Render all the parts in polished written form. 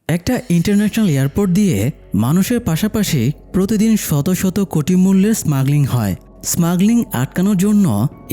একটা international airport দিয়ে মানুষের পাশাপাশি প্রতিদিন শত শত কোটি মূল্যের স্মাগলিং হয়। স্মাগলিং আটকানোর জন্য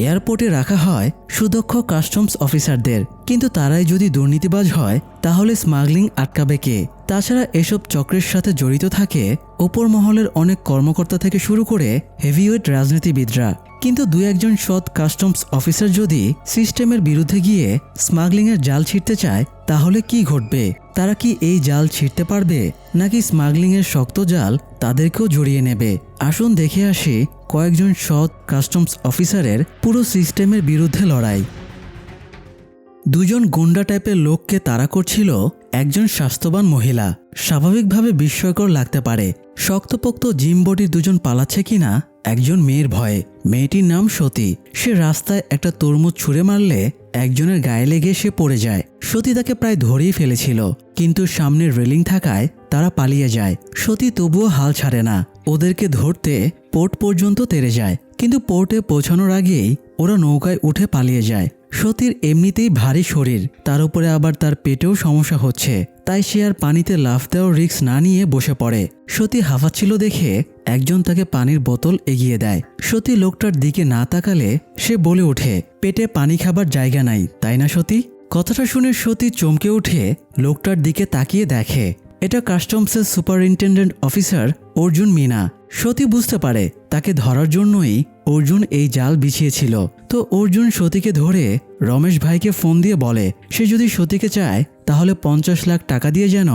এয়ারপোর্টে রাখা হয় সুদক্ষ কাস্টমস অফিসারদের, কিন্তু তারাই যদি দুর্নীতিবাজ হয় তাহলে স্মাগলিং আটকাবে কে? তাছাড়া এসব চক্রের সাথে জড়িত থাকে ওপর মহলের অনেক কর্মকর্তা থেকে শুরু করে হেভিওয়েট রাজনীতিবিদরা। কিন্তু দু একজন সৎ কাস্টমস অফিসার যদি সিস্টেমের বিরুদ্ধে গিয়ে স্মাগলিংয়ের জাল ছিঁড়তে চায় তাহলে কি ঘটবে? তারা কি এই জাল ছিঁড়তে পারবে, নাকি স্মাগলিংয়ের শক্ত জাল তাদেরকেও জড়িয়ে নেবে? আসুন দেখে আসি কয়েকজন সৎ কাস্টমস অফিসারের পুরো সিস্টেমের বিরুদ্ধে লড়াই। দুজন গুন্ডা টাইপের লোককে তাড়া করছিল একজন স্বাস্থ্যবান মহিলা। স্বাভাবিকভাবে বিস্ময়কর লাগতে পারে, শক্তপোক্ত জিম বডির দুজন পালাচ্ছে কিনা একজন মেয়ের ভয়ে। মেয়েটির নাম সতী। সে রাস্তায় একটা তরমুজ ছুঁড়ে মারলে একজনের গায়ে লেগে সে পড়ে যায়। সতী তাকে প্রায় ধরেই ফেলেছিল, কিন্তু সামনের রেলিং থাকায় তারা পালিয়ে যায়। সতী তবুও হাল ছাড়ে না, ওদেরকে ধরতে পোর্ট পর্যন্ত তেড়ে যায়। কিন্তু পোর্টে পৌঁছানোর আগেই ওরা নৌকায় উঠে পালিয়ে যায়। সতীর এমনিতেই ভারী শরীর, তার উপরে আবার তার পেটেও সমস্যা হচ্ছে, তাই সে আর পানিতে লাফ দেওয়ার রিস্ক না নিয়ে বসে পড়ে। সতী হাঁফাচ্ছিল দেখে একজন তাকে পানির বোতল এগিয়ে দেয়। সতী লোকটার দিকে না তাকালে সে বলে ওঠে, পেটে পানি খাবার জায়গা নাই, তাই না সতী? কথাটা শুনে সতী চমকে উঠে লোকটার দিকে তাকিয়ে দেখে এটা কাস্টমসের সুপারিনটেন্ডেন্ট অফিসার অর্জুন মিনা। সতী বুঝতে পারে তাকে ধরার জন্যই অর্জুন এই জাল বিছিয়েছিল। তো অর্জুন সতীকে ধরে রমেশ ভাইকে ফোন দিয়ে বলে সে যদি সতীকে চায় তাহলে 50 লাখ টাকা দিয়ে যেন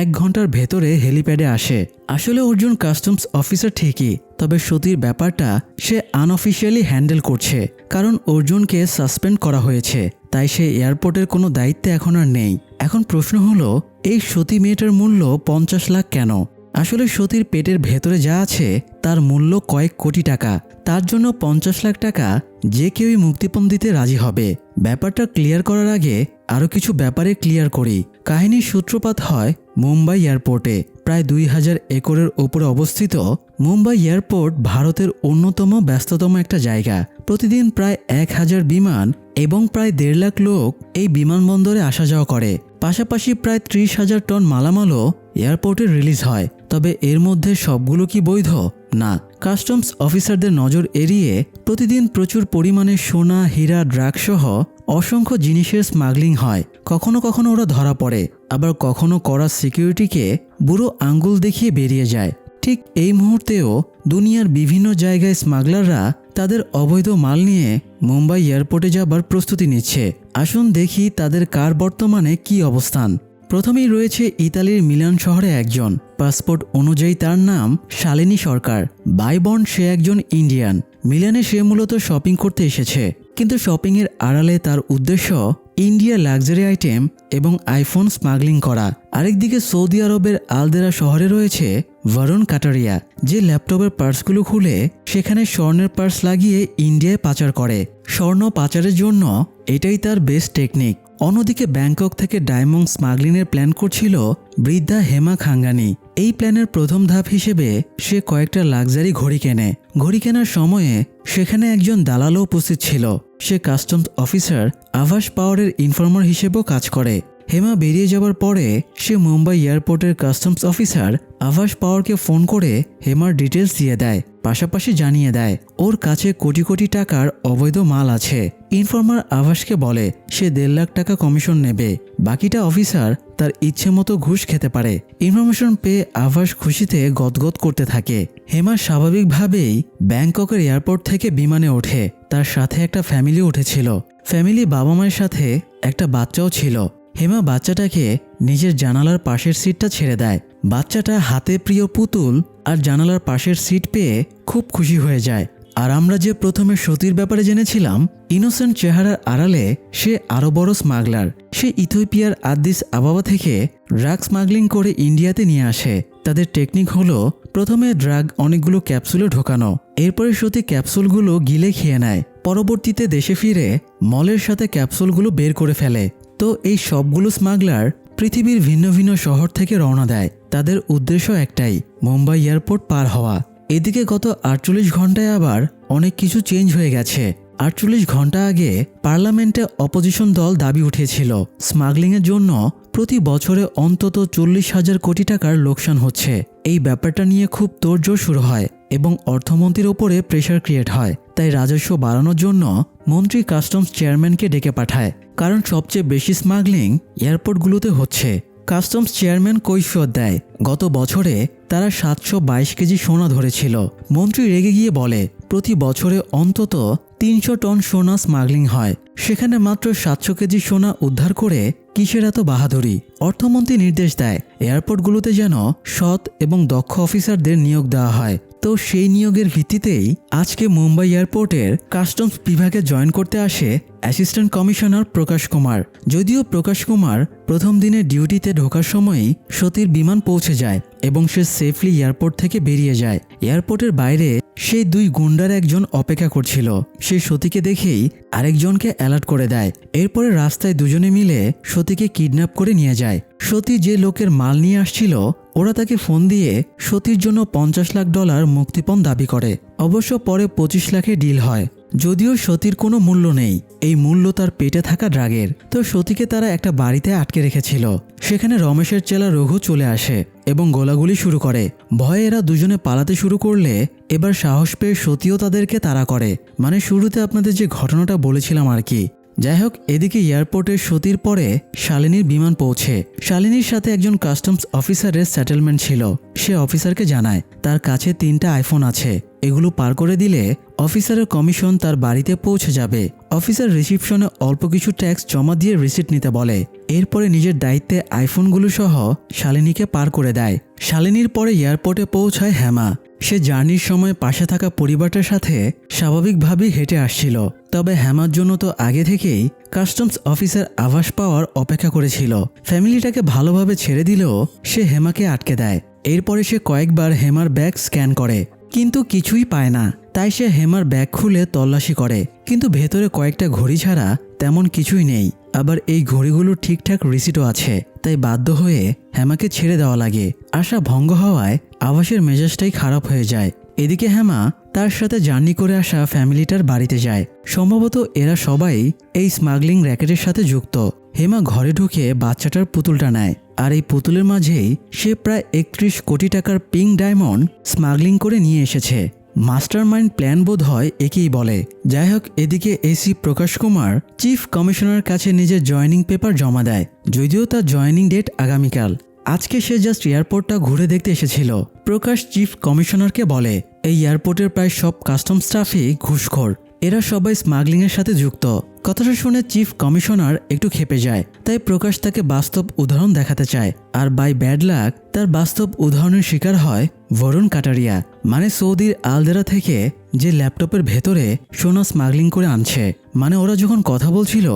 1 ঘন্টার ভেতরে হেলিপ্যাডে আসে। আসলে অর্জুন কাস্টমস অফিসার ঠিকই, তবে সতীর ব্যাপারটা সে আনঅফিসিয়ালি হ্যান্ডেল করছে, কারণ অর্জুনকে সাসপেন্ড করা হয়েছে, তাই সে এয়ারপোর্টের কোনো দায়িত্বে এখন আর নেই। এখন প্রশ্ন হলো, এই সতী মেয়েটার মূল্য 50 লাখ কেন? আসলে সতীর পেটের ভেতরে যা আছে তার মূল্য কয়েক কোটি টাকা। তার জন্য 50 লাখ টাকা যে কেউই মুক্তিপণ দিতে রাজি হবে। ব্যাপারটা ক্লিয়ার করার আগে আরও কিছু ব্যাপারে ক্লিয়ার করি। কাহিনীর সূত্রপাত হয় মুম্বাই এয়ারপোর্টে। প্রায় 2000 একরের ওপরে অবস্থিত মুম্বাই এয়ারপোর্ট ভারতের অন্যতম ব্যস্ততম একটা জায়গা। প্রতিদিন প্রায় 1000 বিমান এবং প্রায় 1.5 লাখ লোক এই বিমানবন্দরে আসা যাওয়া করে। পাশাপাশি প্রায় 30,000 টন মালামালও এয়ারপোর্টে রিলিজ হয়। তবে এর মধ্যে সবগুলো কি বৈধ? না। কাস্টমস অফিসারদের নজর এড়িয়ে প্রতিদিন প্রচুর পরিমাণে সোনা, হীরা, ড্রাগ সহ অসংখ্য জিনিসের স্মাগলিং হয়। কখনো কখনো ওরা ধরা পড়ে, আবার কখনো কড়া সিকিউরিটিকে বুড়ো আঙ্গুল দেখিয়ে বেরিয়ে যায়। ঠিক এই মুহূর্তেও দুনিয়ার বিভিন্ন জায়গায় স্মাগলাররা তাদের অবৈধ মাল নিয়ে মুম্বাই এয়ারপোর্টে যাবার প্রস্তুতি নিচ্ছে। আসুন দেখি তাদের কার বর্তমানে কি অবস্থান। প্রথমেই রয়েছে ইতালির মিলান শহরে একজন। পাসপোর্ট অনুযায়ী তার নাম শালিনী সরকার। বাইবর্ন সে একজন ইন্ডিয়ান। মিলানে সে মূলত শপিং করতে এসেছে, কিন্তু শপিংয়ের আড়ালে তার উদ্দেশ্য ইন্ডিয়া লাক্সারি আইটেম এবং আইফোন স্মাগলিং করা। আরেকদিকে সৌদি আরবের আলদেরা শহরে রয়েছে ভারুন কাটারিয়া, যে ল্যাপটপের পার্সগুলো খুলে সেখানে স্বর্ণের পার্স লাগিয়ে ইন্ডিয়ায় পাচার করে। স্বর্ণ পাচারের জন্য এটাই তার বেস্ট টেকনিক। অন্যদিকে ব্যাংকক থেকে ডায়মন্ড স্মাগলিংয়ের প্ল্যান করছিল বৃদ্ধা হেমা খাঙ্গানি। এই প্ল্যানের প্রথম ধাপ হিসেবে সে কয়েকটা লাক্সারি ঘড়ি কেনে। ঘড়ি কেনার সময়ে সেখানে একজন দালালও উপস্থিত ছিল। সে কাস্টমস অফিসার আভাস পাওয়ারের ইনফর্মার হিসেবেও কাজ করে। হেমা বেরিয়ে যাবার পরে সে মুম্বাই এয়ারপোর্টের কাস্টমস অফিসার আভাস পাওয়ারকে ফোন করে হেমার ডিটেলস দিয়ে দেয়, পাশাপাশি জানিয়ে দেয় ওর কাছে কোটি কোটি টাকার অবৈধ মাল আছে। ইনফর্মার আভাসকে বলে সে 1.5 লাখ টাকা কমিশন নেবে, বাকিটা অফিসার তার ইচ্ছে মতো ঘুষ খেতে পারে। ইনফরমেশন পেয়ে আভাস খুশিতে গদগদ করতে থাকে। হেমা স্বাভাবিকভাবেই ব্যাংককের এয়ারপোর্ট থেকে বিমানে ওঠে। তার সাথে একটা ফ্যামিলি উঠেছিল। ফ্যামিলি বাবা মায়ের সাথে একটা বাচ্চাও ছিল। হেমা বাচ্চাটাকে নিজের জানালার পাশের সিটটা ছেড়ে দেয়। বাচ্চাটা হাতে প্রিয় পুতুল আর জানালার পাশের সিট পেয়ে খুব খুশি হয়ে যায়। আর আমরা যে প্রথমে সতীর ব্যাপারে জেনেছিলাম, ইনোসেন্ট চেহারার আড়ালে সে আরো বড় স্মাগলার। সে ইথিওপিয়ার আদিস আবাবা থেকে ড্রাগ স্মাগলিং করে ইন্ডিয়াতে নিয়ে আসে। তাদের টেকনিক হলো প্রথমে ড্রাগ অনেকগুলো ক্যাপসুলে ঢোকানো, এরপরে সতী ক্যাপসুলগুলো গিলে খেয়ে নেয়। পরবর্তীতে দেশে ফিরে মলের সাথে ক্যাপসুলগুলো বের করে ফেলে। তো এই সবগুলো স্মাগলার পৃথিবীর ভিন্ন ভিন্ন শহর থেকে রওনা দেয়। তাদের উদ্দেশ্য একটাই, মুম্বাই এয়ারপোর্ট পার হওয়া। এদিকে গত 48 ঘন্টায় আবার অনেক কিছু চেঞ্জ হয়ে গেছে। 48 ঘন্টা আগে পার্লামেন্টে অপোজিশন দল দাবি উঠিয়েছিল স্মাগলিংয়ের জন্য প্রতি বছরে অন্তত 40,000 কোটি টাকার লোকসান হচ্ছে। এই ব্যাপারটা নিয়ে খুব তোড়জোড় শুরু হয় এবং অর্থমন্ত্রীর ওপরে প্রেশার ক্রিয়েট হয়। তাই রাজস্ব বাড়ানোর জন্য মন্ত্রী কাস্টমস চেয়ারম্যানকে ডেকে পাঠায়, কারণ সবচেয়ে বেশি স্মাগলিং এয়ারপোর্টগুলোতে হচ্ছে। কাস্টমস চেয়ারম্যান কৈফিয়ত দেয়, গত বছরে তারা 722 কেজি সোনা ধরেছিল। মন্ত্রী রেগে গিয়ে বলে, প্রতি বছরে অন্তত 300 টন সোনা স্মাগলিং হয়, সেখানে মাত্র 700 কেজি সোনা উদ্ধার করে কিসের এত বাহাদুরি? অর্থমন্ত্রী নির্দেশ দেয় এয়ারপোর্টগুলোতে যেন সৎ এবং দক্ষ অফিসারদের নিয়োগ দেওয়া হয়। তো সেই নিয়োগের ভিত্তিতেই আজকে মুম্বাই এয়ারপোর্টের কাস্টমস বিভাগে জয়েন করতে আসে অ্যাসিস্ট্যান্ট কমিশনার প্রকাশ কুমার। যদিও প্রকাশ কুমার প্রথম দিনে ডিউটিতে ঢোকার সময়ই সতীর বিমান পৌঁছে যায় এবং সে সেফলি এয়ারপোর্ট থেকে বেরিয়ে যায়। এয়ারপোর্টের বাইরে সেই দুই গুন্ডার একজন অপেক্ষা করছিল। সে সতীকে দেখেই আরেকজনকে অ্যালার্ট করে দেয়। এরপরে রাস্তায় দুজনে মিলে সতীকে কিডন্যাপ করে নিয়ে যায়। সতী যে লোকের মাল নিয়ে আসছিল, ওরা তাকে ফোন দিয়ে সতীর জন্য $50 লাখ মুক্তিপণ দাবি করে। অবশ্য পরে 25 লাখে ডিল হয়। যদিও সতীর কোনো মূল্য নেই, এই মূল্য তার পেটে থাকা ড্রাগের। তো সতীকে তারা একটা বাড়িতে আটকে রেখেছিল। সেখানে রমেশের চেলা রঘু চলে আসে এবং গোলাগুলি শুরু করে। ভয়ে এরা দুজনে পালাতে শুরু করলে এবার সাহস পেয়ে সতীও তাদেরকে তাড়া করে। মানে শুরুতে আপনাদের যে ঘটনাটা বলেছিলাম আর কি। যাই হোক, এদিকে এয়ারপোর্টে সতীর পরে শালিনীর বিমান পৌঁছে। শালিনীর সাথে একজন কাস্টমস অফিসারের সেটেলমেন্ট ছিল। সে অফিসারকে জানায় তার কাছে 3টা আইফোন আছে, এগুলো পার করে দিলে অফিসারের কমিশন তার বাড়িতে পৌঁছে যাবে। অফিসার রিসিপশনে অল্প কিছু ট্যাক্স জমা দিয়ে রিসিট নিতে বলে। এরপরে নিজের দায়িত্বে আইফোনগুলো সহ শালিনীকে পার করে দেয়। শালিনীর পরে এয়ারপোর্টে পৌঁছায় হেমা। সে জার্নির সময় পাশে থাকা পরিবারটার সাথে স্বাভাবিকভাবেই হেঁটে আসছিল। তবে হেমার জন্য তো আগে থেকেই কাস্টমস অফিসার আভাস পাওয়ার অপেক্ষা করেছিল। ফ্যামিলিটাকে ভালোভাবে ছেড়ে দিলেও সে হেমাকে আটকে দেয়। এরপরে সে কয়েকবার হেমার ব্যাগ স্ক্যান করে, কিন্তু কিছুই পায় না। তাই সে হেমার ব্যাগ খুলে তল্লাশি করে, কিন্তু ভেতরে কয়েকটা ঘড়ি ছাড়া তেমন কিছুই নেই। আবার এই ঘড়িগুলোর ঠিকঠাক রিসিটও আছে। তাই বাধ্য হয়ে হেমাকে ছেড়ে দেওয়া লাগে। আশা ভঙ্গ হওয়ায় আভাসের মেজাজটাই খারাপ হয়ে যায়। এদিকে হেমা তার সাথে জার্নি করে আসা ফ্যামিলিটার বাড়িতে যায়। সম্ভবত এরা সবাই এই স্মাগলিং র্যাকেটের সাথে যুক্ত। হেমা ঘরে ঢুকে বাচ্চাটার পুতুলটা নেয়, আর এই পুতুলের মাঝেই সে প্রায় 31 কোটি টাকার পিঙ্ক ডায়মন্ড স্মাগলিং করে নিয়ে এসেছে। মাস্টার মাইন্ড প্ল্যান বোধ হয় একেই বলে। যাই হোক, এদিকে এসি প্রকাশ কুমার চিফ কমিশনারের কাছে নিজের জয়নিং পেপার জমা দেয়। যদিও তার জয়নিং ডেট আগামীকাল। আজকে সে জাস্ট এয়ারপোর্টটা ঘুরে দেখতে এসেছিল। প্রকাশ চিফ কমিশনারকে বলে, এই এয়ারপোর্টের প্রায় সব কাস্টম স্টাফই ঘুষখোর, এরা সবাই স্মাগলিংয়ের সাথে যুক্ত। কথাটা শুনে চিফ কমিশনার একটু ক্ষেপে যায়। তাই প্রকাশ তাকে বাস্তব উদাহরণ দেখাতে চায়। আর বাই ব্যাড লাক তার বাস্তব উদাহরণের শিকার হয় বরুণ কাটারিয়া, মানে সৌদির আলদেরা থেকে যে ল্যাপটপের ভেতরে সোনা স্মাগলিং করে আনছে। মানে ওরা যখন কথা বলছিল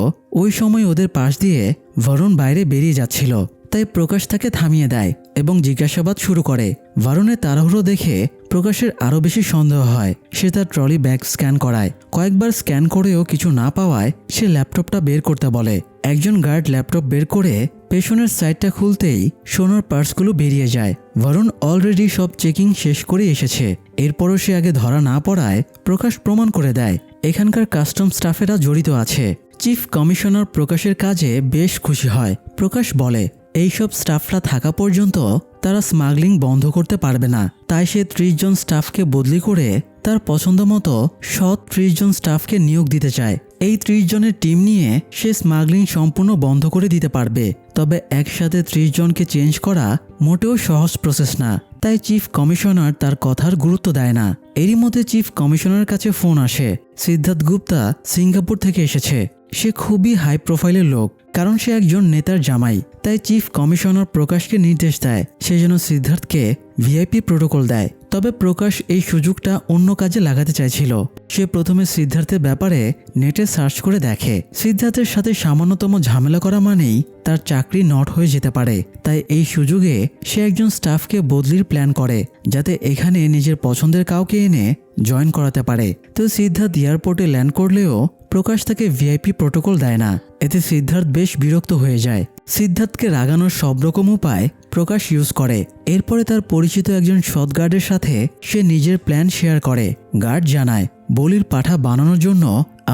ওই সময় ওদের পাশ দিয়ে বরুণ বাইরে বেরিয়ে যাচ্ছিল। তাই প্রকাশ তাকে থামিয়ে দেয় এবং জিজ্ঞাসাবাদ শুরু করে। বরুণের তাড়াহুড়ো দেখে প্রকাশের আরও বেশি সন্দেহ হয়। সে তার ট্রলি ব্যাগ স্ক্যান করায়। কয়েকবার স্ক্যান করেও কিছু না পাওয়ায় সে ল্যাপটপটা বের করতে বলে। একজন গার্ড ল্যাপটপ বের করে পেছনের সাইডটা খুলতেই সোনার পার্টসগুলো বেরিয়ে যায়। বরুণ অলরেডি সব চেকিং শেষ করে এসেছে। এরপরও সে আগে ধরা না পড়ায় প্রকাশ প্রমাণ করে দেয় এখানকার কাস্টম স্টাফেরা জড়িত আছে। চিফ কমিশনার প্রকাশের কাজে বেশ খুশি হয়। প্রকাশ বলে, এইসব স্টাফরা থাকা পর্যন্ত তারা স্মাগলিং বন্ধ করতে পারবে না। তাই সে 30 জন স্টাফকে বদলি করে তার পছন্দ মতো সৎ 30 জন স্টাফকে নিয়োগ দিতে চায়। এই 30 জনের টিম নিয়ে সে স্মাগলিং সম্পূর্ণ বন্ধ করে দিতে পারবে। তবে একসাথে 30 জনকে চেঞ্জ করা মোটেও সহজ প্রসেস না। তাই চিফ কমিশনার তার কথার গুরুত্ব দেয় না। এরই মধ্যে চিফ কমিশনারের কাছে ফোন আসে। সিদ্ধার্থ গুপ্তা সিঙ্গাপুর থেকে এসেছে। সে খুবই হাই প্রোফাইলের লোক, কারণ সে একজন নেতার জামাই। তাই চিফ কমিশনার প্রকাশকে নির্দেশ দেয় সে যেন সিদ্ধার্থকে ভিআইপি প্রোটোকল দেয়। তবে প্রকাশ এই সুযোগটা অন্য কাজে লাগাতে চাইছিল। সে প্রথমে সিদ্ধার্থের ব্যাপারে নেটে সার্চ করে দেখে। সিদ্ধার্থের সাথে সামান্যতম ঝামেলা করা মানেই তার চাকরি নট হয়ে যেতে পারে। তাই এই সুযোগে সে একজন স্টাফকে বদলির প্ল্যান করে, যাতে এখানে নিজের পছন্দের কাউকে এনে জয়েন করাতে পারে। তো সিদ্ধার্থ এয়ারপোর্টে ল্যান্ড করলেও প্রকাশ তাকে ভিআইপি প্রোটোকল দেয় না। এতে সিদ্ধার্থ বেশ বিরক্ত হয়ে যায়। সিদ্ধার্থকে রাগানোর সব রকম উপায় প্রকাশ ইউজ করে। এরপরে তার পরিচিত একজন সৎ গার্ডের সাথে সে নিজের প্ল্যান শেয়ার করে। গার্ড জানায় বলির পাঠা বানানোর জন্য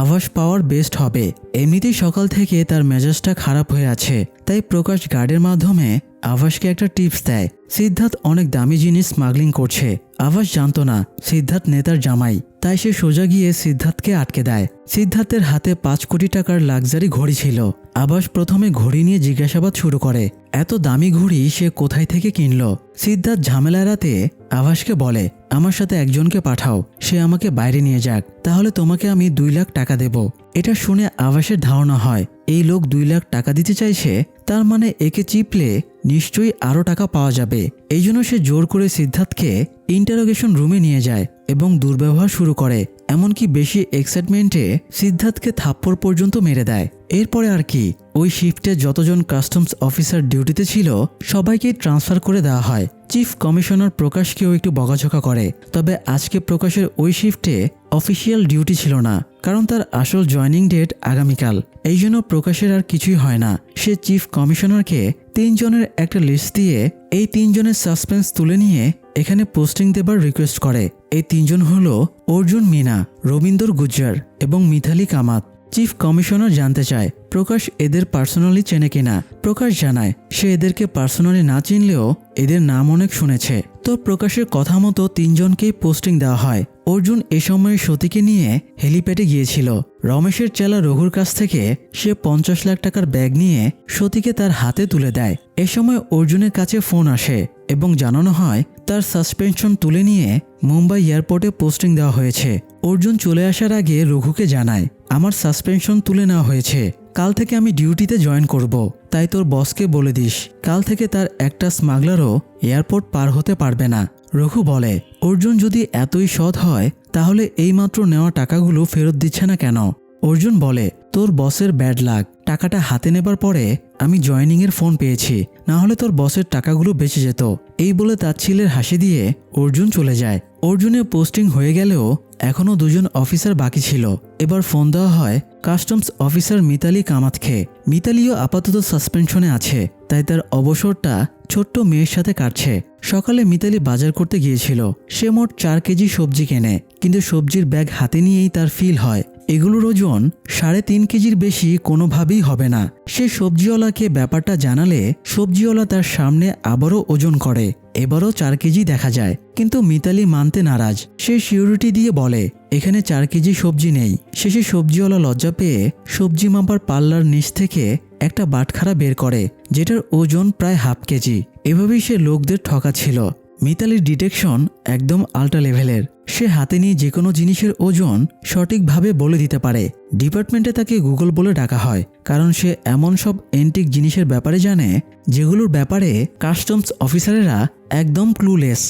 আভাস পাওয়ার বেস্ট হবে। এমনিতেই সকাল থেকে তার মেজাজটা খারাপ হয়ে আছে, তাই প্রকাশ গার্ডের মাধ্যমে আভাসকে একটা টিপস দেয়। সিদ্ধার্থ অনেক দামি জিনিস স্মাগলিং করছে। আভাস জানতো না সিদ্ধার্থ নেতার জামাই, তাই সে সোজা গিয়ে সিদ্ধার্থকে আটকে দেয়। সিদ্ধার্থের হাতে 5 কোটি টাকার লাক্সারি ঘড়ি ছিল। আভাস প্রথমে ঘড়ি নিয়ে জিজ্ঞাসাবাদ শুরু করে, এত দামি ঘড়ি সে কোথায় থেকে কিনলো। সিদ্ধার্থ ঝামেলা এড়াতে আভাসকে বলে, আমার সাথে একজনকে পাঠাও, সে আমাকে বাইরে নিয়ে যাক, তাহলে তোমাকে আমি 2 লাখ টাকা দেব। এটা শুনে আভাসের ধারণা হয় এই লোক 2 লাখ টাকা দিতে চাইছে, তার মানে একে চিপলে নিশ্চয়ই আরও টাকা পাওয়া যাবে। এই জন্য সে জোর করে সিদ্ধার্থকে ইন্টারোগেশন রুমে নিয়ে যায় এবং দুর্ব্যবহার শুরু করে। এমনকি বেশি এক্সাইটমেন্টে সিদ্ধার্থকে থাপ্পড় পর্যন্ত মেরে দেয়। এরপরে আর কি, ওই শিফটে যতজন কাস্টমস অফিসার ডিউটিতে ছিল সবাইকে ট্রান্সফার করে দেওয়া হয়। চিফ কমিশনার প্রকাশকেও একটু বকাঝকা করে। তবে আজকে প্রকাশের ওই শিফটে অফিসিয়াল ডিউটি ছিল না, কারণ তার আসল জয়নিং ডেট আগামীকাল। এই জন্য প্রকাশের আর কিছুই হয় না। সে চিফ কমিশনারকে 3 জনের একটা লিস্ট দিয়ে এই 3 জনের সাসপেন্স তুলে নিয়ে এখানে পোস্টিং দেবার রিকোয়েস্ট করে। এই 3 জন হলো অর্জুন মিনা, রবীন্দর গুজ্জার এবং মিথালি কামাত। চিফ কমিশনার জানতে চায় প্রকাশ এদের পার্সোনালি চেনে কিনা। প্রকাশ জানায় সে এদেরকে পার্সোনালি না চিনলেও এদের নাম অনেক শুনেছে। তো প্রকাশের কথা মতো 3 জনকেই পোস্টিং দেওয়া হয়। অর্জুন এ সময় সতীকে নিয়ে হেলিপ্যাডে গিয়েছিল। রমেশের চেলা রঘুর কাছ থেকে সে 50 লাখ টাকার ব্যাগ নিয়ে সতীকে তার হাতে তুলে দেয়। এ সময় অর্জুনের কাছে ফোন আসে এবং জানানো হয় তার সাসপেনশন তুলে নিয়ে মুম্বাই এয়ারপোর্টে পোস্টিং দেওয়া হয়েছে। অর্জুন চলে আসার আগে রঘুকে জানায়, আমার সাসপেনশন তুলে নেওয়া হয়েছে, কাল থেকে আমি ডিউটিতে জয়েন করব, তাই তোর বসকে বলে দিস কাল থেকে তার একটা স্মাগলারও এয়ারপোর্ট পার হতে পারবে না। রঘু বলে, অর্জুন যদি এতই সৎ হয় তাহলে এইমাত্র নেওয়া টাকাগুলো ফেরত দিচ্ছে না কেন? অর্জুন বলে, তোর বসের ব্যাড লাক, টাকাটা হাতে নেবার পরে আমি জয়েনিংয়ের ফোন পেয়েছি, না হলে তোর বসের টাকাগুলো বেঁচে যেত। এই বলে তাচ্ছিল্যের হাসি দিয়ে অর্জুন চলে যায়। অর্জুনের পোস্টিং হয়ে গেলেও এখনও 2 জন অফিসার বাকি ছিল। এবার ফোন দেওয়া হয় কাস্টমস অফিসার মিতালি কামাতকে। মিতালিও আপাতত সাসপেনশনে আছে, তাই তার অবসরটা ছোট্ট মেয়ের সাথে কাটছে। সকালে মিতালি বাজার করতে গিয়েছিল। সে মোট 4 কেজি সবজি কেনে, কিন্তু সবজির ব্যাগ হাতে নিয়েই তার ফিল হয় এগুলোর ওজন 3.5 কেজির বেশি কোনোভাবেই হবে না। সে সবজিওয়ালাকে ব্যাপারটা জানালে সবজিওয়ালা তার সামনে আবারও ওজন করে। এবারও 4 কেজি দেখা যায়, কিন্তু মিতালি মানতে নারাজ। সে সিউরিটি দিয়ে বলে এখানে 4 কেজি সবজি নেই। শেষে সবজিওয়ালা লজ্জা পেয়ে সবজি মাপার পাল্লার নিচ থেকে একটা বাটখারা বের করে, যেটার ওজন প্রায় 1/2 কেজি। এভাবেই সে লোকদের ঠকাচ্ছিল। মিতালির ডিটেকশন একদম আল্ট্রা লেভেলের। সে হাতে নিয়ে যে কোনো জিনিসের ওজন সঠিকভাবে বলে দিতে পারে। ডিপার্টমেন্টে তাকে গুগল বলে ডাকা হয়, কারণ সে এমন সব এন্টিক জিনিসের ব্যাপারে জানে যেগুলোর ব্যাপারে কাস্টমস অফিসারেরা একদম ক্লুলেস।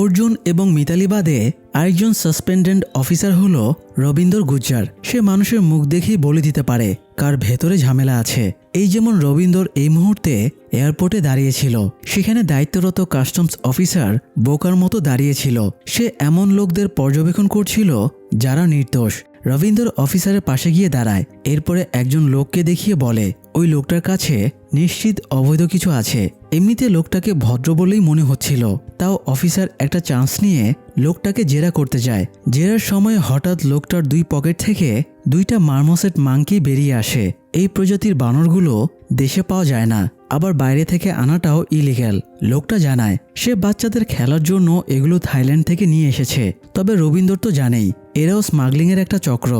অর্জুন এবং মিতালি বাদে আরেকজন সাসপেন্ডেড অফিসার হলো রবীন্দর গুজ্জার। সে মানুষের মুখ দেখেই বলে দিতে পারে কার ভেতরে ঝামেলা আছে। এই যেমন রবীন্দর এই মুহূর্তে এয়ারপোর্টে দাঁড়িয়েছিল, সেখানে দায়িত্বরত কাস্টমস অফিসার বোকার মতো দাঁড়িয়েছিল। সে এমন লোকদের পর্যবেক্ষণ করছিল যারা নির্দোষ। রবীন্দর অফিসারের পাশে গিয়ে দাঁড়ায়। এরপরে একজন লোককে দেখিয়ে বলে ওই লোকটার কাছে নিশ্চিত অবৈধ কিছু আছে। এমনিতে লোকটাকে ভদ্র বলেই মনে হচ্ছিল, তাও অফিসার একটা চান্স নিয়ে লোকটাকে জেরা করতে যায়। জেরার সময় হঠাৎ লোকটার 2 পকেট থেকে 2টা মার্মোসেট মাংকি বেরিয়ে আসে। এই প্রজাতির বানরগুলো দেশে পাওয়া যায় না, আবার বাইরে থেকে আনাটাও ইলিগ্যাল। লোকটা জানায় সে বাচ্চাদের খেলার জন্য এগুলো থাইল্যান্ড থেকে নিয়ে এসেছে। তবে রবীন্দর তো জানেই এরাও স্মাগলিংয়ের একটা চক্র।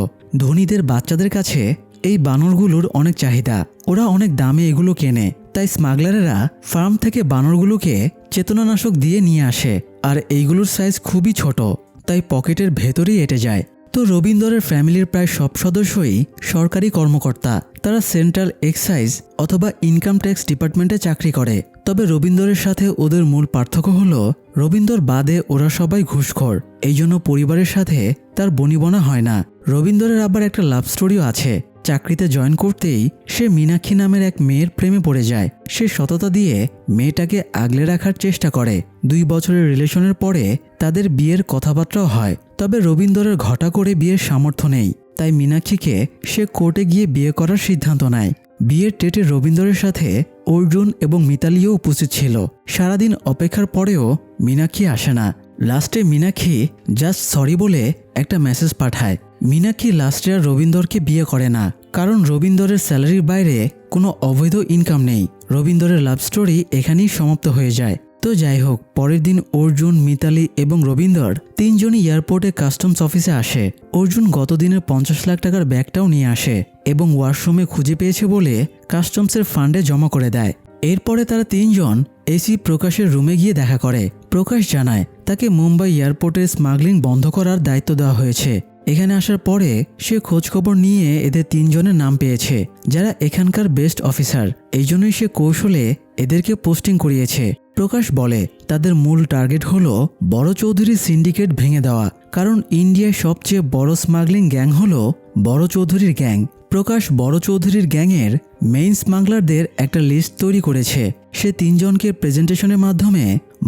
ধনীদের বাচ্চাদের কাছে এই বানরগুলোর অনেক চাহিদা, ওরা অনেক দামে এগুলো কেনে। তাই স্মাগলারেরা ফার্ম থেকে বানরগুলোকে চেতনানাশক দিয়ে নিয়ে আসে, আর এইগুলোর সাইজ খুবই ছোট, তাই পকেটের ভেতরেই এঁটে যায়। তো রবীন্দরের ফ্যামিলির প্রায় সব সদস্যই সরকারি কর্মকর্তা। তারা সেন্ট্রাল এক্সাইজ অথবা ইনকাম ট্যাক্স ডিপার্টমেন্টে চাকরি করে। তবে রবীন্দরের সাথে ওদের মূল পার্থক্য হলো রবীন্দর বাদে ওরা সবাই ঘুষখোর। এই জন্য পরিবারের সাথে তার বনিবনা হয় না। রবীন্দরের আবার একটা লাভ স্টোরিও আছে। চাকরিতে জয়েন করতেই সে মীনাক্ষী নামের এক মেয়ের প্রেমে পড়ে যায়। সে সততা দিয়ে মেয়েটাকে আগলে রাখার চেষ্টা করে। 2 বছরের রিলেশনের পরে তাদের বিয়ের কথাবার্তাও হয়। তবে রবীন্দরের ঘটা করে বিয়ের সামর্থ্য নেই, তাই মীনাক্ষীকে সে কোর্টে গিয়ে বিয়ে করার সিদ্ধান্ত নেয়। বিয়ের ডেটে রবীন্দরের সাথে অর্জুন এবং মিতালিও উপস্থিত ছিল। সারাদিন অপেক্ষার পরেও মীনাক্ষী আসে না। লাস্টে মীনাক্ষী জাস্ট সরি বলে একটা মেসেজ পাঠায়। মীনাক্ষী লাস্ট ইয়ার রবীন্দ্রকে বিয়ে করে না, কারণ রবীন্দ্রের স্যালারির বাইরে কোনো অবৈধ ইনকাম নেই। রবীন্দ্রের লাভ স্টোরি এখানেই সমাপ্ত হয়ে যায়। তো যাই হোক, পরের দিন অর্জুন, মিতালি এবং রবীন্দ্র তিনজনই এয়ারপোর্টে কাস্টমস অফিসে আসে। অর্জুন গত দিনের 50 লাখ টাকার ব্যাগটাও নিয়ে আসে এবং ওয়াশরুমে খুঁজে পেয়েছে বলে কাস্টমসের ফান্ডে জমা করে দেয়। এরপরে তারা তিনজন এসি প্রকাশের রুমে গিয়ে দেখা করে। প্রকাশ জানায় তাকে মুম্বাই এয়ারপোর্টে স্মাগলিং বন্ধ করার দায়িত্ব দেওয়া হয়েছে। এখানে আসার পরে সে খোঁজখবর নিয়ে এদের তিনজনের নাম পেয়েছে যারা এখানকার বেস্ট অফিসার। এই জন্যই সে কৌশলে এদেরকে পোস্টিং করিয়েছে। প্রকাশ বলে তাদের মূল টার্গেট হলো বড় চৌধুরী সিন্ডিকেট ভেঙে দেওয়া, কারণ ইন্ডিয়ায় সবচেয়ে বড় স্মাগলিং গ্যাং হলো বড় চৌধুরীর গ্যাং। প্রকাশ বড় চৌধুরীর গ্যাংয়ের মেইন স্মাগলারদের একটা লিস্ট তৈরি করেছে। সে তিনজনকে প্রেজেন্টেশনের মাধ্যমে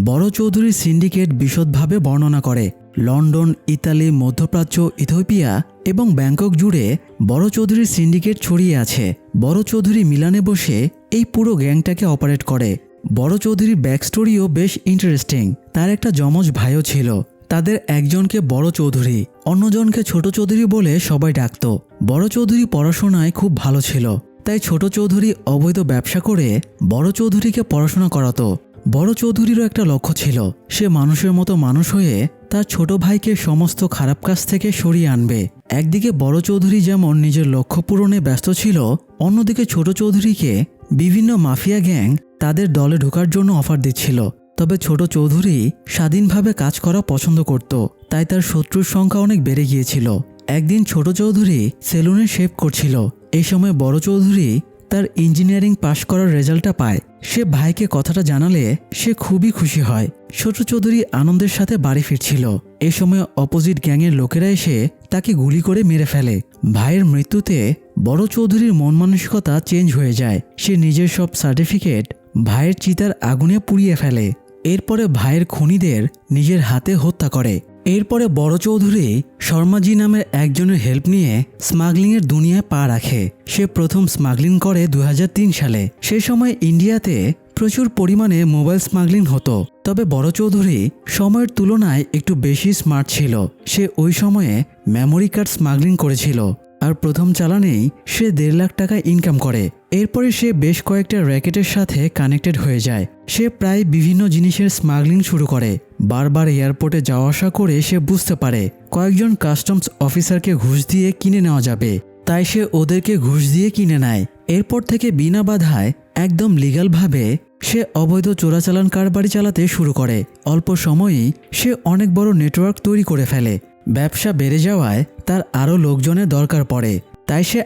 বড় চৌধুরীর সিন্ডিকেট বিশদভাবে বর্ণনা করে। লন্ডন, ইতালি, মধ্যপ্রাচ্য, ইথিওপিয়া এবং ব্যাংকক জুড়ে বড় চৌধুরীর সিন্ডিকেট ছড়িয়ে আছে। বড় চৌধুরী মিলানে বসে এই পুরো গ্যাংটাকে অপারেট করে। বড় চৌধুরীর ব্যাকস্টোরিও বেশ ইন্টারেস্টিং। তার একটা যমজ ভাইও ছিল। তাদের একজনকে বড় চৌধুরী, অন্যজনকে ছোট চৌধুরী বলে সবাই ডাকত। বড় চৌধুরী পড়াশোনায় খুব ভালো ছিল, তাই ছোট চৌধুরী অবৈধ ব্যবসা করে বড় চৌধুরীকে পড়াশোনা করাতো। বড় চৌধুরীরও একটা লক্ষ্য ছিল, সে মানুষের মতো মানুষ হয়ে তার ছোট ভাইকে সমস্ত খারাপ কাজ থেকে সরিয়ে আনবে। একদিকে বড় চৌধুরী যেমন নিজের লক্ষ্য পূরণে ব্যস্ত ছিল, অন্যদিকে ছোট চৌধুরীকে বিভিন্ন মাফিয়া গ্যাং তাদের দলে ঢোকার জন্য অফার দিচ্ছিল। তবে ছোট চৌধুরী স্বাধীনভাবে কাজ করা পছন্দ করত, তাই তার শত্রুর সংখ্যা অনেক বেড়ে গিয়েছিল। একদিন ছোট চৌধুরী সেলুনে শেভ করছিল। এই সময় বড় চৌধুরী তার ইঞ্জিনিয়ারিং পাশ করার রেজাল্টটা পায়। সে ভাইকে কথাটা জানালে সে খুবই খুশি হয়। ছোট চৌধুরী আনন্দের সাথে বাড়ি ফিরছিল। এ সময় অপোজিট গ্যাংয়ের লোকেরা এসে তাকে গুলি করে মেরে ফেলে। ভাইয়ের মৃত্যুতে বড় চৌধুরীর মন মানসিকতা চেঞ্জ হয়ে যায়। সে নিজের সব সার্টিফিকেট ভাইয়ের চিতার আগুনে পুড়িয়ে ফেলে। এরপরে ভাইয়ের খুনিদের নিজের হাতে হত্যা করে। এরপরে বড় চৌধুরী শর্মাজি নামের একজনের হেল্প নিয়ে স্মাগলিংয়ের দুনিয়ায় পা রাখে। সে প্রথম স্মাগলিং করে 2003 সালে। সে সময় ইন্ডিয়াতে প্রচুর পরিমাণে মোবাইল স্মাগলিং হতো। তবে বড় চৌধুরী সময়ের তুলনায় একটু বেশি স্মার্ট ছিল। সে ওই সময়ে মেমোরি কার্ড স্মাগলিং করেছিল, আর প্রথম চালানেই সে 1.5 লাখ টাকা ইনকাম করে। এরপরে সে বেশ কয়েকটা র্যাকেটের সাথে কানেক্টেড হয়ে যায়। সে প্রায় বিভিন্ন জিনিসের স্মাগলিং শুরু করে। বারবার এয়ারপোর্টে যাওয়া আসা করে সে বুঝতে পারে কয়েকজন কাস্টমস অফিসারকে ঘুষ দিয়ে কিনে নেওয়া যাবে, তাই সে ওদেরকে ঘুষ দিয়ে কিনে নেয়। এরপর থেকে বিনা বাধায় একদম লিগ্যালভাবে সে অবৈধ চোরাচালান কারবারি চালাতে শুরু করে। অল্প সময়েই সে অনেক বড় নেটওয়ার্ক তৈরি করে ফেলে। ব্যবসা বেড়ে যাওয়ায় তার আরও লোকজনের দরকার পড়ে, তাই সে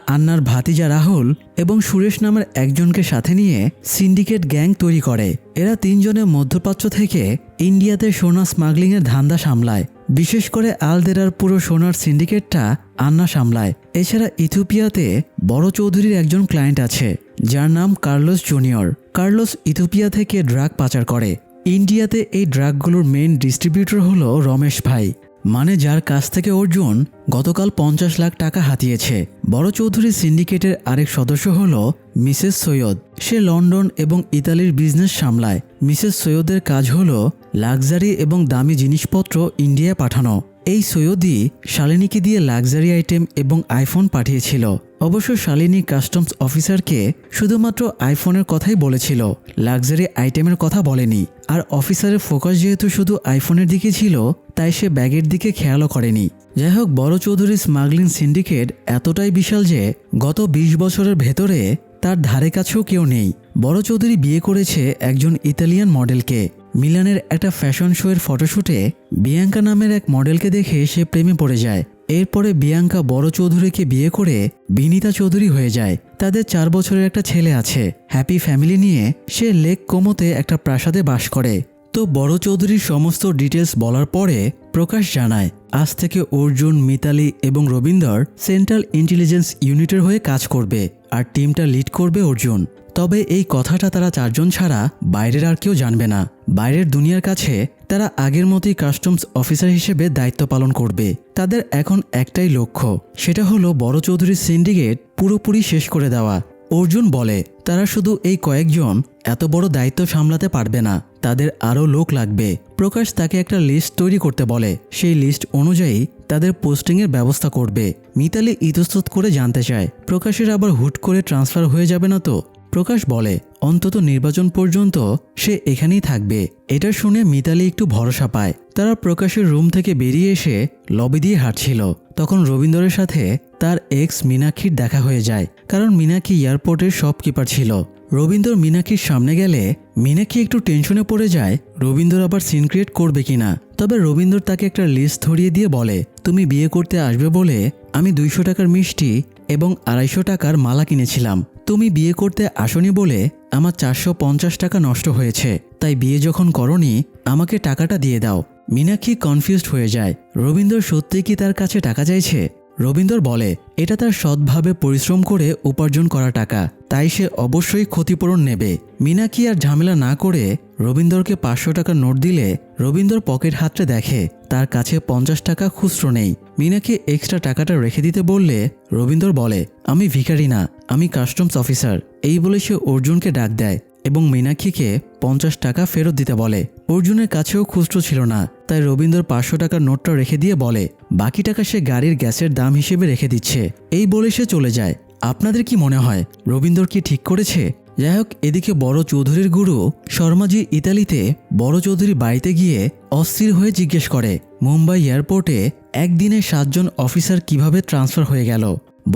আন্নার ভাতিজা রাহুল এবং সুরেশ নামের একজনকে সাথে নিয়ে সিন্ডিকেট গ্যাং তৈরি করে। এরা তিনজনের মধ্যপ্রাচ্য থেকে ইন্ডিয়াতে সোনা স্মাগলিংয়ের ধান্দা সামলায়। বিশেষ করে আলদেরার পুরো সোনার সিন্ডিকেটটা আন্না সামলায়। এছাড়া ইথিওপিয়াতে বড় চৌধুরীর একজন ক্লায়েন্ট আছে যার নাম কার্লোস জুনিয়র। কার্লোস ইথিওপিয়া থেকে ড্রাগ পাচার করে। ইন্ডিয়াতে এই ড্রাগগুলোর মেইন ডিস্ট্রিবিউটর হলো রমেশ ভাই, মানে যার কাছ থেকে অর্জুন গতকাল 50 লাখ টাকা হাতিয়েছে। বড় চৌধুরী সিন্ডিকেটের আরেক সদস্য হলো মিসেস সৈয়দ। সে লন্ডন এবং ইতালির বিজনেস সামলায়। মিসেস সৈয়দের কাজ হলো লাক্সারি এবং দামি জিনিসপত্র ইন্ডিয়ায় পাঠানো। এই সৈয়দই শালিনীকে দিয়ে লাক্সারি আইটেম এবং আইফোন পাঠিয়েছিল। অবশ্য শালিনী কাস্টমস অফিসারকে শুধুমাত্র আইফোনের কথাই বলেছিল, লাক্সারি আইটেমের কথা বলেনি। আর অফিসারের ফোকাস যেহেতু শুধু আইফোনের দিকে ছিল, তাই সে ব্যাগের দিকে খেয়ালও করেনি। যাই হোক, বড় চৌধুরীর স্মাগলিং সিন্ডিকেট এতটাই বিশাল যে গত 20 বছরের ভেতরে তার ধারে কাছেও কেউ নেই। বড় চৌধুরী বিয়ে করেছে একজন ইতালিয়ান মডেলকে। মিলানের একটা ফ্যাশন শোয়ের ফটোশুটে বিয়াঙ্কা নামের এক মডেলকে দেখে সে প্রেমে পড়ে যায়। এরপরে বিয়াঙ্কা বড় চৌধুরীকে বিয়ে করে বিনীতা চৌধুরী হয়ে যায়। তাদের 4 বছরের একটা ছেলে আছে। হ্যাপি ফ্যামিলি নিয়ে সে লেক কোমোতে একটা প্রাসাদে বাস করে। তো বড় চৌধুরীর সমস্ত ডিটেলস বলার পরে প্রকাশ জানায় আজ থেকে অর্জুন, মিতালি এবং রবীন্দ্র সেন্ট্রাল ইন্টেলিজেন্স ইউনিটের হয়ে কাজ করবে, আর টিমটা লিড করবে অর্জুন। তবে এই কথাটা তারা 4 জন ছাড়া বাইরের আর কেউ জানবে না। বাইরের দুনিয়ার কাছে তারা আগের মতোই কাস্টমস অফিসার হিসেবে দায়িত্ব পালন করবে। তাদের এখন একটাই লক্ষ্য, সেটা হলো বড় চৌধুরীর সিন্ডিকেট পুরোপুরি শেষ করে দেওয়া। অর্জুন বলে তারা শুধু এই কয়েকজন এত বড় দায়িত্ব সামলাতে পারবে না, তাদের আরও লোক লাগবে। প্রকাশ তাকে একটা লিস্ট তৈরি করতে বলে। সেই লিস্ট অনুযায়ী তাদের পোস্টিংয়ের ব্যবস্থা করবে। মিতালি ইতস্তত করে জানতে চায়, প্রকাশের আবার হুট করে ট্রান্সফার হয়ে যাবে না তো? প্রকাশ বলে, অন্তত নির্বাচন পর্যন্ত সে এখানেই থাকবে। এটা শুনে মিতালি একটু ভরসা পায়। তারা প্রকাশের রুম থেকে বেরিয়ে এসে লবি দিয়ে হাঁটছিল। তখন রবীন্দ্রের সাথে তার এক্স মীনাক্ষীর দেখা হয়ে যায়, কারণ মীনাক্ষী এয়ারপোর্টের শপকিপার ছিল। রবীন্দ্র মীনাক্ষীর সামনে গেলে মীনাক্ষী একটু টেনশনে পড়ে যায় রবীন্দ্র আবার সিন ক্রিয়েট করবে কিনা। তবে রবীন্দ্র তাকে একটা লিস্ট ধরিয়ে দিয়ে বলে, তুমি বিয়ে করতে আসবে বলে আমি 200 টাকার মিষ্টি এবং 250 টাকার মালা কিনেছিলাম। তুমি বিয়ে করতে আসনি বলে আমার 450 টাকা নষ্ট হয়েছে, তাই বিয়ে যখন করনি আমাকে টাকাটা দিয়ে দাও। মীনাক্ষী কনফিউজড হয়ে যায়, রবীন্দ্র সত্যিই কি তার কাছে টাকা চাইছে? রবীন্দ্র বলে, এটা তার সৎভাবে পরিশ্রম করে উপার্জন করা টাকা, তাই সে অবশ্যই ক্ষতিপূরণ নেবে। মীনাক্ষী আর ঝামেলা না করে রবীন্দ্রকে 500 টাকার নোট দিলে রবীন্দ্র পকেট হাতড়ে দেখে তার কাছে 50 টাকা খুচরো নেই। মীনাক্ষী এক্সট্রা টাকাটা রেখে দিতে বললে রবীন্দ্র বলে, আমি ভিখারি না, আমি কাস্টমস অফিসার। এই বলে সে অর্জুনকে ডাক দেয় এবং মীনাক্ষীকে 50 টাকা ফেরত দিতে বলে। অর্জুনের কাছেও খুচরো ছিল না, তাই রবীন্দ্র 500 টাকার নোটটা রেখে দিয়ে বলে, বাকি টাকা সে গাড়ির গ্যাসের দাম হিসেবে রেখে দিচ্ছে। এই বলে সে চলে যায়। আপনাদের কি মনে হয়, রবীন্দ্র কি ঠিক করেছে? যাই হোক, এদিকে বড় চৌধুরীর গুরু শর্মাজি ইতালিতে বড় চৌধুরী বাড়িতে গিয়ে অস্থির হয়ে জিজ্ঞেস করে, মুম্বাই এয়ারপোর্টে একদিনে 7 জন অফিসার কিভাবে ট্রান্সফার হয়ে গেল?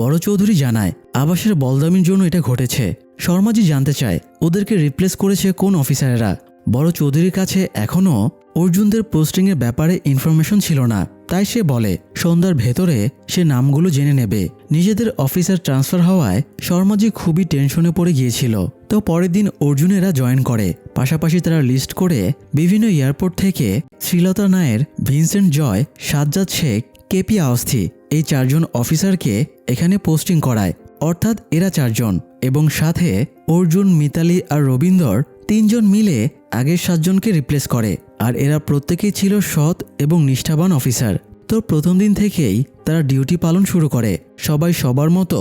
বড় চৌধুরী জানায়, আবাসের বলদামির জন্য এটা ঘটেছে। শর্মাজি জানতে চায়, ওদেরকে রিপ্লেস করেছে কোন অফিসারেরা? বড় চৌধুরীর কাছে এখনও অর্জুনদের পোস্টিংয়ের ব্যাপারে ইনফরমেশন ছিল না, তাই সে বলে সন্ধ্যার ভেতরে সে নামগুলো জেনে নেবে। নিজেদের অফিসার ট্রান্সফার হওয়ায় শর্মাজি খুবই টেনশনে পড়ে গিয়েছিল। তো পরের দিন অর্জুনেরা জয়েন করে। পাশাপাশি তারা লিস্ট করে বিভিন্ন এয়ারপোর্ট থেকে শ্রীলতা নায়ের, ভিনসেন্ট জয়, সাজ্জাদ শেখ, কেপি আওস্থি এই 4 জন অফিসারকে এখানে পোস্টিং করায়। অর্থাৎ এরা 4 জন এবং সাথে অর্জুন, মিতালি আর রবীন্দ্র 3 জন মিলে আগের 7 জনকে রিপ্লেস করে। আর এরা প্রত্যেকেই ছিল সৎ এবং নিষ্ঠাবান অফিসার। তো প্রথম দিন থেকেই তারা ডিউটি পালন শুরু করে। সবাই সবার মতো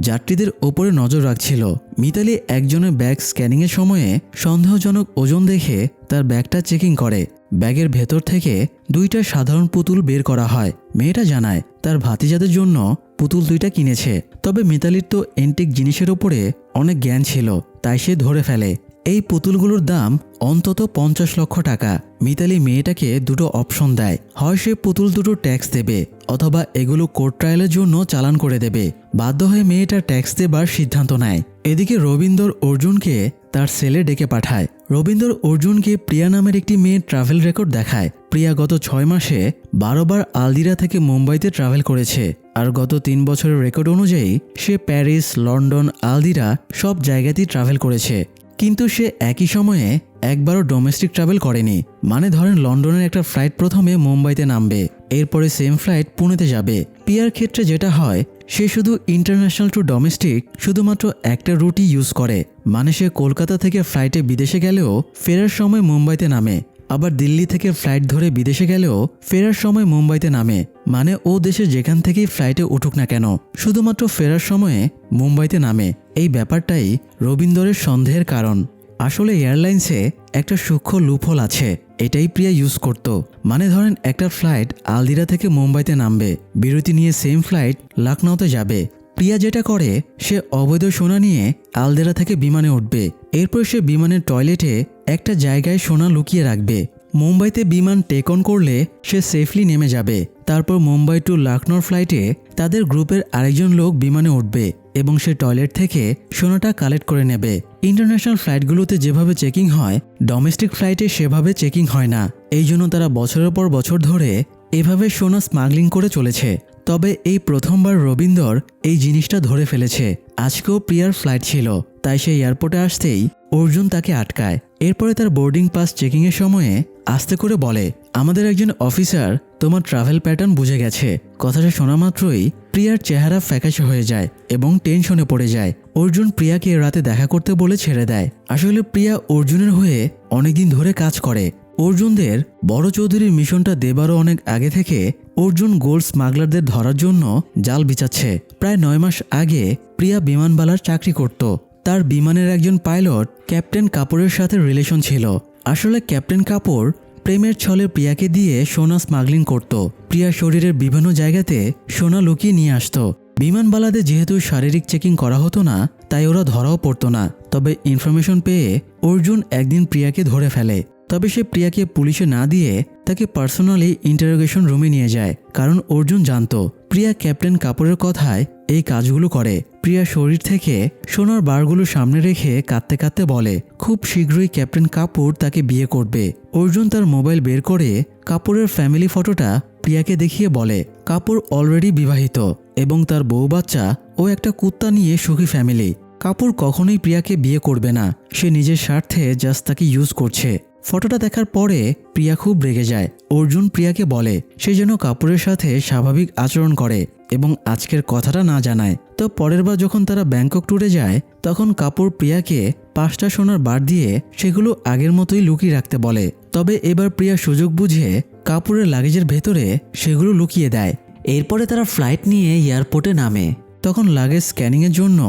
যাত্রীদের ওপরে নজর রাখছিল। মিতালি একজনের ব্যাগ স্ক্যানিংয়ের সময়ে সন্দেহজনক ওজন দেখে তার ব্যাগটা চেকিং করে। ব্যাগের ভেতর থেকে 2টা সাধারণ পুতুল বের করা হয়। মেয়েটা জানায় তার ভাতিজাদের জন্য পুতুল 2টা কিনেছে। তবে মিতালির তো এন্টিক জিনিসের ওপরে অনেক জ্ঞান ছিল, তাই সে ধরে ফেলে এই পুতুলগুলোর দাম অন্তত 50 লক্ষ টাকা। মিতালি মেয়েটাকে 2টো অপশন দেয়, হয় সে পুতুল 2টো ট্যাক্স দেবে অথবা এগুলো কোর্ট ট্রায়ালের জন্য চালান করে দেবে। বাধ্য হয়ে মেয়েটা ট্যাক্স দেবার সিদ্ধান্ত নেয়। এদিকে রবীন্দ্র অর্জুনকে তার সেলে ডেকে পাঠায়। রবীন্দ্র অর্জুনকে প্রিয়া নামের একটি মেয়ের ট্রাভেল রেকর্ড দেখায়। প্রিয়া গত 6 মাসে 12 বার আলদিরা থেকে মুম্বাইতে ট্রাভেল করেছে। আর গত 3 বছরের রেকর্ড অনুযায়ী সে প্যারিস, লন্ডন, আলদিরা সব জায়গাতেই ট্রাভেল করেছে। কিন্তু সে একই সময়ে একবারও ডোমেস্টিক ট্রাভেল করেনি। মানে ধরেন লন্ডনের একটা ফ্লাইট প্রথমে মুম্বাইতে নামবে, এরপরে সেম ফ্লাইট পুনেতে যাবে। পিয়ার ক্ষেত্রে যেটা হয়, সে শুধু ইন্টারন্যাশনাল টু ডোমেস্টিক শুধুমাত্র একটা রুটই ইউজ করে। মানে সে কলকাতা থেকে ফ্লাইটে বিদেশে গেলেও ফেরার সময় মুম্বাইতে নামে, আবার দিল্লি থেকে ফ্লাইট ধরে বিদেশে গেলেও ফেরার সময় মুম্বাইতে নামে। মানে ও দেশে যেখান থেকেই ফ্লাইটে উঠুক না কেন, শুধুমাত্র ফেরার সময়ে মুম্বাইতে নামে। এই ব্যাপারটাই রবীন্দ্রের সন্দেহের কারণ। আসলে এয়ারলাইন্সে একটা সূক্ষ্ম লুপহোল আছে, এটাই প্রিয়া ইউজ করত। মানে ধরেন একটা ফ্লাইট আলদিরা থেকে মুম্বাইতে নামবে, বিরতি নিয়ে সেম ফ্লাইট লখনউতে যাবে। প্রিয়া যেটা করে, সে অবৈধ সোনা নিয়ে আলদিরা থেকে বিমানে উঠবে। এরপর সে বিমানের টয়লেটে একটা জায়গায় সোনা লুকিয়ে রাখবে। মুম্বাইতে বিমান টেক অন করলে সে সেফলি নেমে যাবে। তারপর মুম্বাই টু লখনউর ফ্লাইটে তাদের গ্রুপের আরেকজন লোক বিমানে উঠবে এবং সে টয়লেট থেকে সোনাটা কালেক্ট করে নেবে। ইন্টারন্যাশনাল ফ্লাইটগুলোতে যেভাবে চেকিং হয়, ডোমেস্টিক ফ্লাইটে সেভাবে চেকিং হয় না। এই জন্য তারা বছরের পর বছর ধরে এভাবে সোনা স্মাগলিং করে চলেছে। তবে এই প্রথমবার রবীন্দ্র এই জিনিসটা ধরে ফেলেছে। আজকেও প্রিয়ার ফ্লাইট ছিল, তাই সে এয়ারপোর্টে আসতেই অর্জুন তাকে আটকায়। এরপরে তার বোর্ডিং পাস চেকিংয়ের সময়ে আস্তে করে বলে, আমাদের একজন অফিসার তোমার ট্রাভেল প্যাটার্ন বুঝে গেছে। কথাটা শোনা মাত্রই প্রিয়ার চেহারা ফ্যাকাশে হয়ে যায় এবং টেনশনে পড়ে যায়। অর্জুন প্রিয়াকে রাতে দেখা করতে বলে ছেড়ে দেয়। আসলে প্রিয়া অর্জুনের হয়ে অনেকদিন ধরে কাজ করে। অর্জুনদের বড় চৌধুরীর মিশনটা দেবারও অনেক আগে থেকে অর্জুন গোল্ড স্মাগলারদের ধরার জন্য জাল বিছাচ্ছে। প্রায় 9 মাস আগে প্রিয়া বিমানবালার চাকরি করত। তার বিমানের একজন পাইলট ক্যাপ্টেন কাপুরের সাথে রিলেশন ছিল। আসলে ক্যাপ্টেন কাপুর প্রেমের ছলে প্রিয়াকে দিয়ে সোনা স্মাগলিং করত। প্রিয়ার শরীরের বিভিন্ন জায়গাতে সোনা লুকিয়ে নিয়ে আসতো। বিমানবালাদের যেহেতু শারীরিক চেকিং করা হতো না, তাই ওরা ধরাও পড়তো না। তবে ইনফরমেশন পেয়ে অর্জুন একদিন প্রিয়াকে ধরে ফেলে। তবে সে প্রিয়াকে পুলিশে না দিয়ে তাকে পার্সোনালি ইন্টারোগেশন রুমে নিয়ে যায়, কারণ অর্জুন জানতো প্রিয়া ক্যাপ্টেন কাপুরের কথায় এই কাজগুলো করে। প্রিয়া শরীর থেকে সোনার বারগুলো সামনে রেখে কাঁদতে কাঁদতে বলে খুব শীঘ্রই ক্যাপ্টেন কাপুর তাকে বিয়ে করবে। অর্জুন তার মোবাইল বের করে কাপুরের ফ্যামিলি ফটোটা প্রিয়াকে দেখিয়ে বলে কাপুর অলরেডি বিবাহিত এবং তার বউ বাচ্চা ও একটা কুত্তা নিয়ে সুখী ফ্যামিলি। কাপুর কখনোই প্রিয়াকে বিয়ে করবে না, সে নিজের স্বার্থে জাস্ট তাকে ইউজ করছে। ফটোটা দেখার পরে প্রিয়া খুব রেগে যায়। অর্জুন প্রিয়াকে বলে সে যেন কাপুরের সাথে স্বাভাবিক আচরণ করে এবং আজকের কথাটা না জানায়। তো পরের বার যখন তারা ব্যাংকক ট্যুরে যায়, তখন কাপুর প্রিয়াকে 5টা সোনার বার দিয়ে সেগুলো আগের মতোই লুকিয়ে রাখতে বলে। তবে এবার প্রিয়া সুযোগ বুঝে কাপুরের লাগেজের ভেতরে সেগুলো লুকিয়ে দেয়। এরপরে তারা ফ্লাইট নিয়ে এয়ারপোর্টে নামে। তখন লাগেজ স্ক্যানিংয়ের জন্য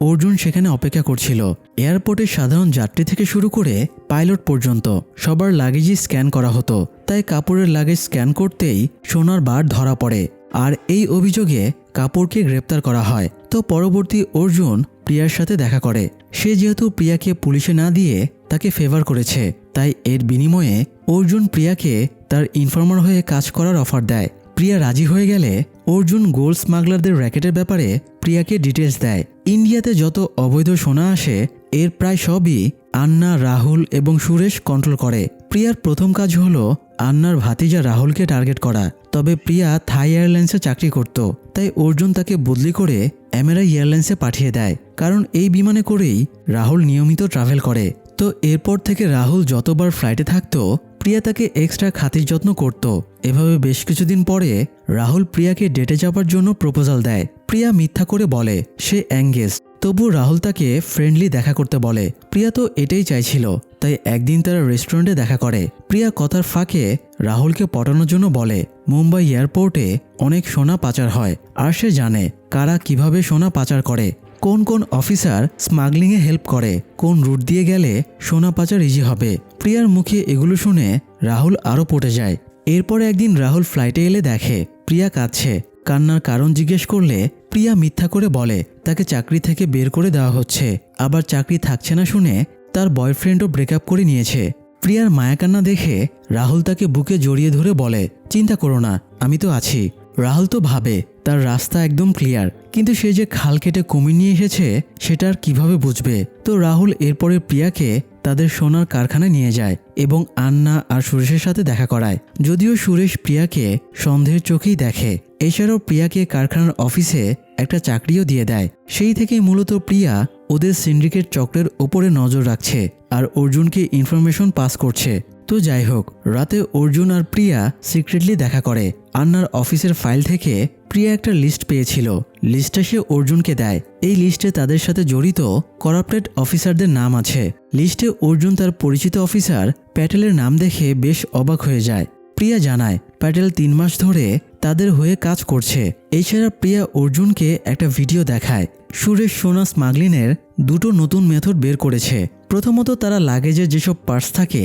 অর্জুন সেখানে অপেক্ষা করছিল। এয়ারপোর্টে সাধারণ যাত্রী থেকে শুরু করে পাইলট পর্যন্ত সবার লাগেজই স্ক্যান করা হতো। তাই কাপুরের লাগেজ স্ক্যান করতেই সোনার বার ধরা পড়ে, আর এই অভিযোগে কাপুরকে গ্রেপ্তার করা হয়। তো পরবর্তী অর্জুন প্রিয়ার সাথে দেখা করে। সে যেহেতু প্রিয়াকে পুলিশে না দিয়ে তাকে ফেভার করেছে, তাই এর বিনিময়ে অর্জুন প্রিয়াকে তার ইনফর্মার হয়ে কাজ করার অফার দেয়। প্রিয়া রাজি হয়ে গেলে অর্জুন গোল্ড স্মাগলারদের র্যাকেটের ব্যাপারে প্রিয়াকে ডিটেলস দেয়। ইন্ডিয়াতে যত অবৈধ সোনা আসে এর প্রায় সবই আন্না, রাহুল এবং সুরেশ কন্ট্রোল করে। প্রিয়ার প্রথম কাজ হলো আন্নার ভাতিজা রাহুলকে টার্গেট করা। তবে প্রিয়া থাই এয়ারলাইন্সে চাকরি করত, তাই অর্জুন তাকে বদলি করে এমিরেটস এয়ারলাইন্সে পাঠিয়ে দেয়, কারণ এই বিমানে করেই রাহুল নিয়মিত ট্রাভেল করে। তো এরপর থেকে রাহুল যতবার ফ্লাইটে থাকতো প্রিয়া তাকে এক্সট্রা খাতির যত্ন করত। এভাবে বেশ কিছুদিন পরে রাহুল প্রিয়াকে ডেটে যাবার জন্য প্রপোজাল দেয়। প্রিয়া মিথ্যা করে বলে সে এঙ্গেজ, তবু রাহুল তাকে ফ্রেন্ডলি দেখা করতে বলে। প্রিয়া তো এটাই চাইছিল, তাই একদিন তারা রেস্টুরেন্টে দেখা করে। প্রিয়া কথার ফাঁকে রাহুলকে পটানোর জন্য বলে মুম্বাই এয়ারপোর্টে অনেক সোনা পাচার হয়, আর সে জানে কারা কিভাবে সোনা পাচার করে, কোন কোন অফিসার স্মাগলিংয়ে হেল্প করে, কোন রুট দিয়ে গেলে সোনা পাচার ইজি হবে। প্রিয়ার মুখে এগুলো শুনে রাহুল আরও পটে যায়। এরপরে একদিন রাহুল ফ্লাইটে এলে দেখে প্রিয়া কাঁদছে। কান্নার কারণ জিজ্ঞেস করলে প্রিয়া মিথ্যা করে বলে তাকে চাকরি থেকে বের করে দেওয়া হচ্ছে, আবার চাকরি থাকছে না শুনে তার বয়ফ্রেন্ডও ব্রেকআপ করে নিয়েছে। প্রিয়ার মায়াকান্না দেখে রাহুল তাকে বুকে জড়িয়ে ধরে বলে চিন্তা করো না, আমি তো আছি। রাহুল তো ভাবে তার রাস্তা একদম ক্লিয়ার, কিন্তু সে যে খাল কেটে কুমির নিয়ে এসেছে সেটা আর কিভাবে বুঝবে। তো রাহুল এরপরে প্রিয়াকে তাদের সোনার কারখানায় নিয়ে যায় এবং আন্না আর সুরেশের সাথে দেখা করায়। যদিও সুরেশ প্রিয়াকে সন্দেহের চোখেই দেখে। এছাড়াও প্রিয়াকে কারখানার অফিসে একটা চাকরিও দিয়ে দেয়। সেই থেকেই মূলত প্রিয়া ওদের সিন্ডিকেট চক্রের ওপরে নজর রাখছে আর অর্জুনকে ইনফরমেশন পাস করছে। তো যাই হোক, রাতে অর্জুন আর প্রিয়া সিক্রেটলি দেখা করে। আন্নার অফিসের ফাইল থেকে প্রিয়া একটা লিস্ট পেয়েছিল। লিস্টটা সে অর্জুনকে দেয়। এই লিস্টে তাদের সাথে জড়িত করাপ্টেড অফিসারদের নাম আছে। লিস্টে অর্জুন তার পরিচিত অফিসার প্যাটেলের নাম দেখে বেশ অবাক হয়ে যায়। প্রিয়া জানায় প্যাটেল 3 মাস ধরে তাদের হয়ে কাজ করছে। এছাড়া প্রিয়া অর্জুনকে একটা ভিডিও দেখায়। সুরেশ সোনা স্মাগলিংয়ের 2টো নতুন মেথড বের করেছে। প্রথমত তারা লাগেজের যেসব পার্টস থাকে,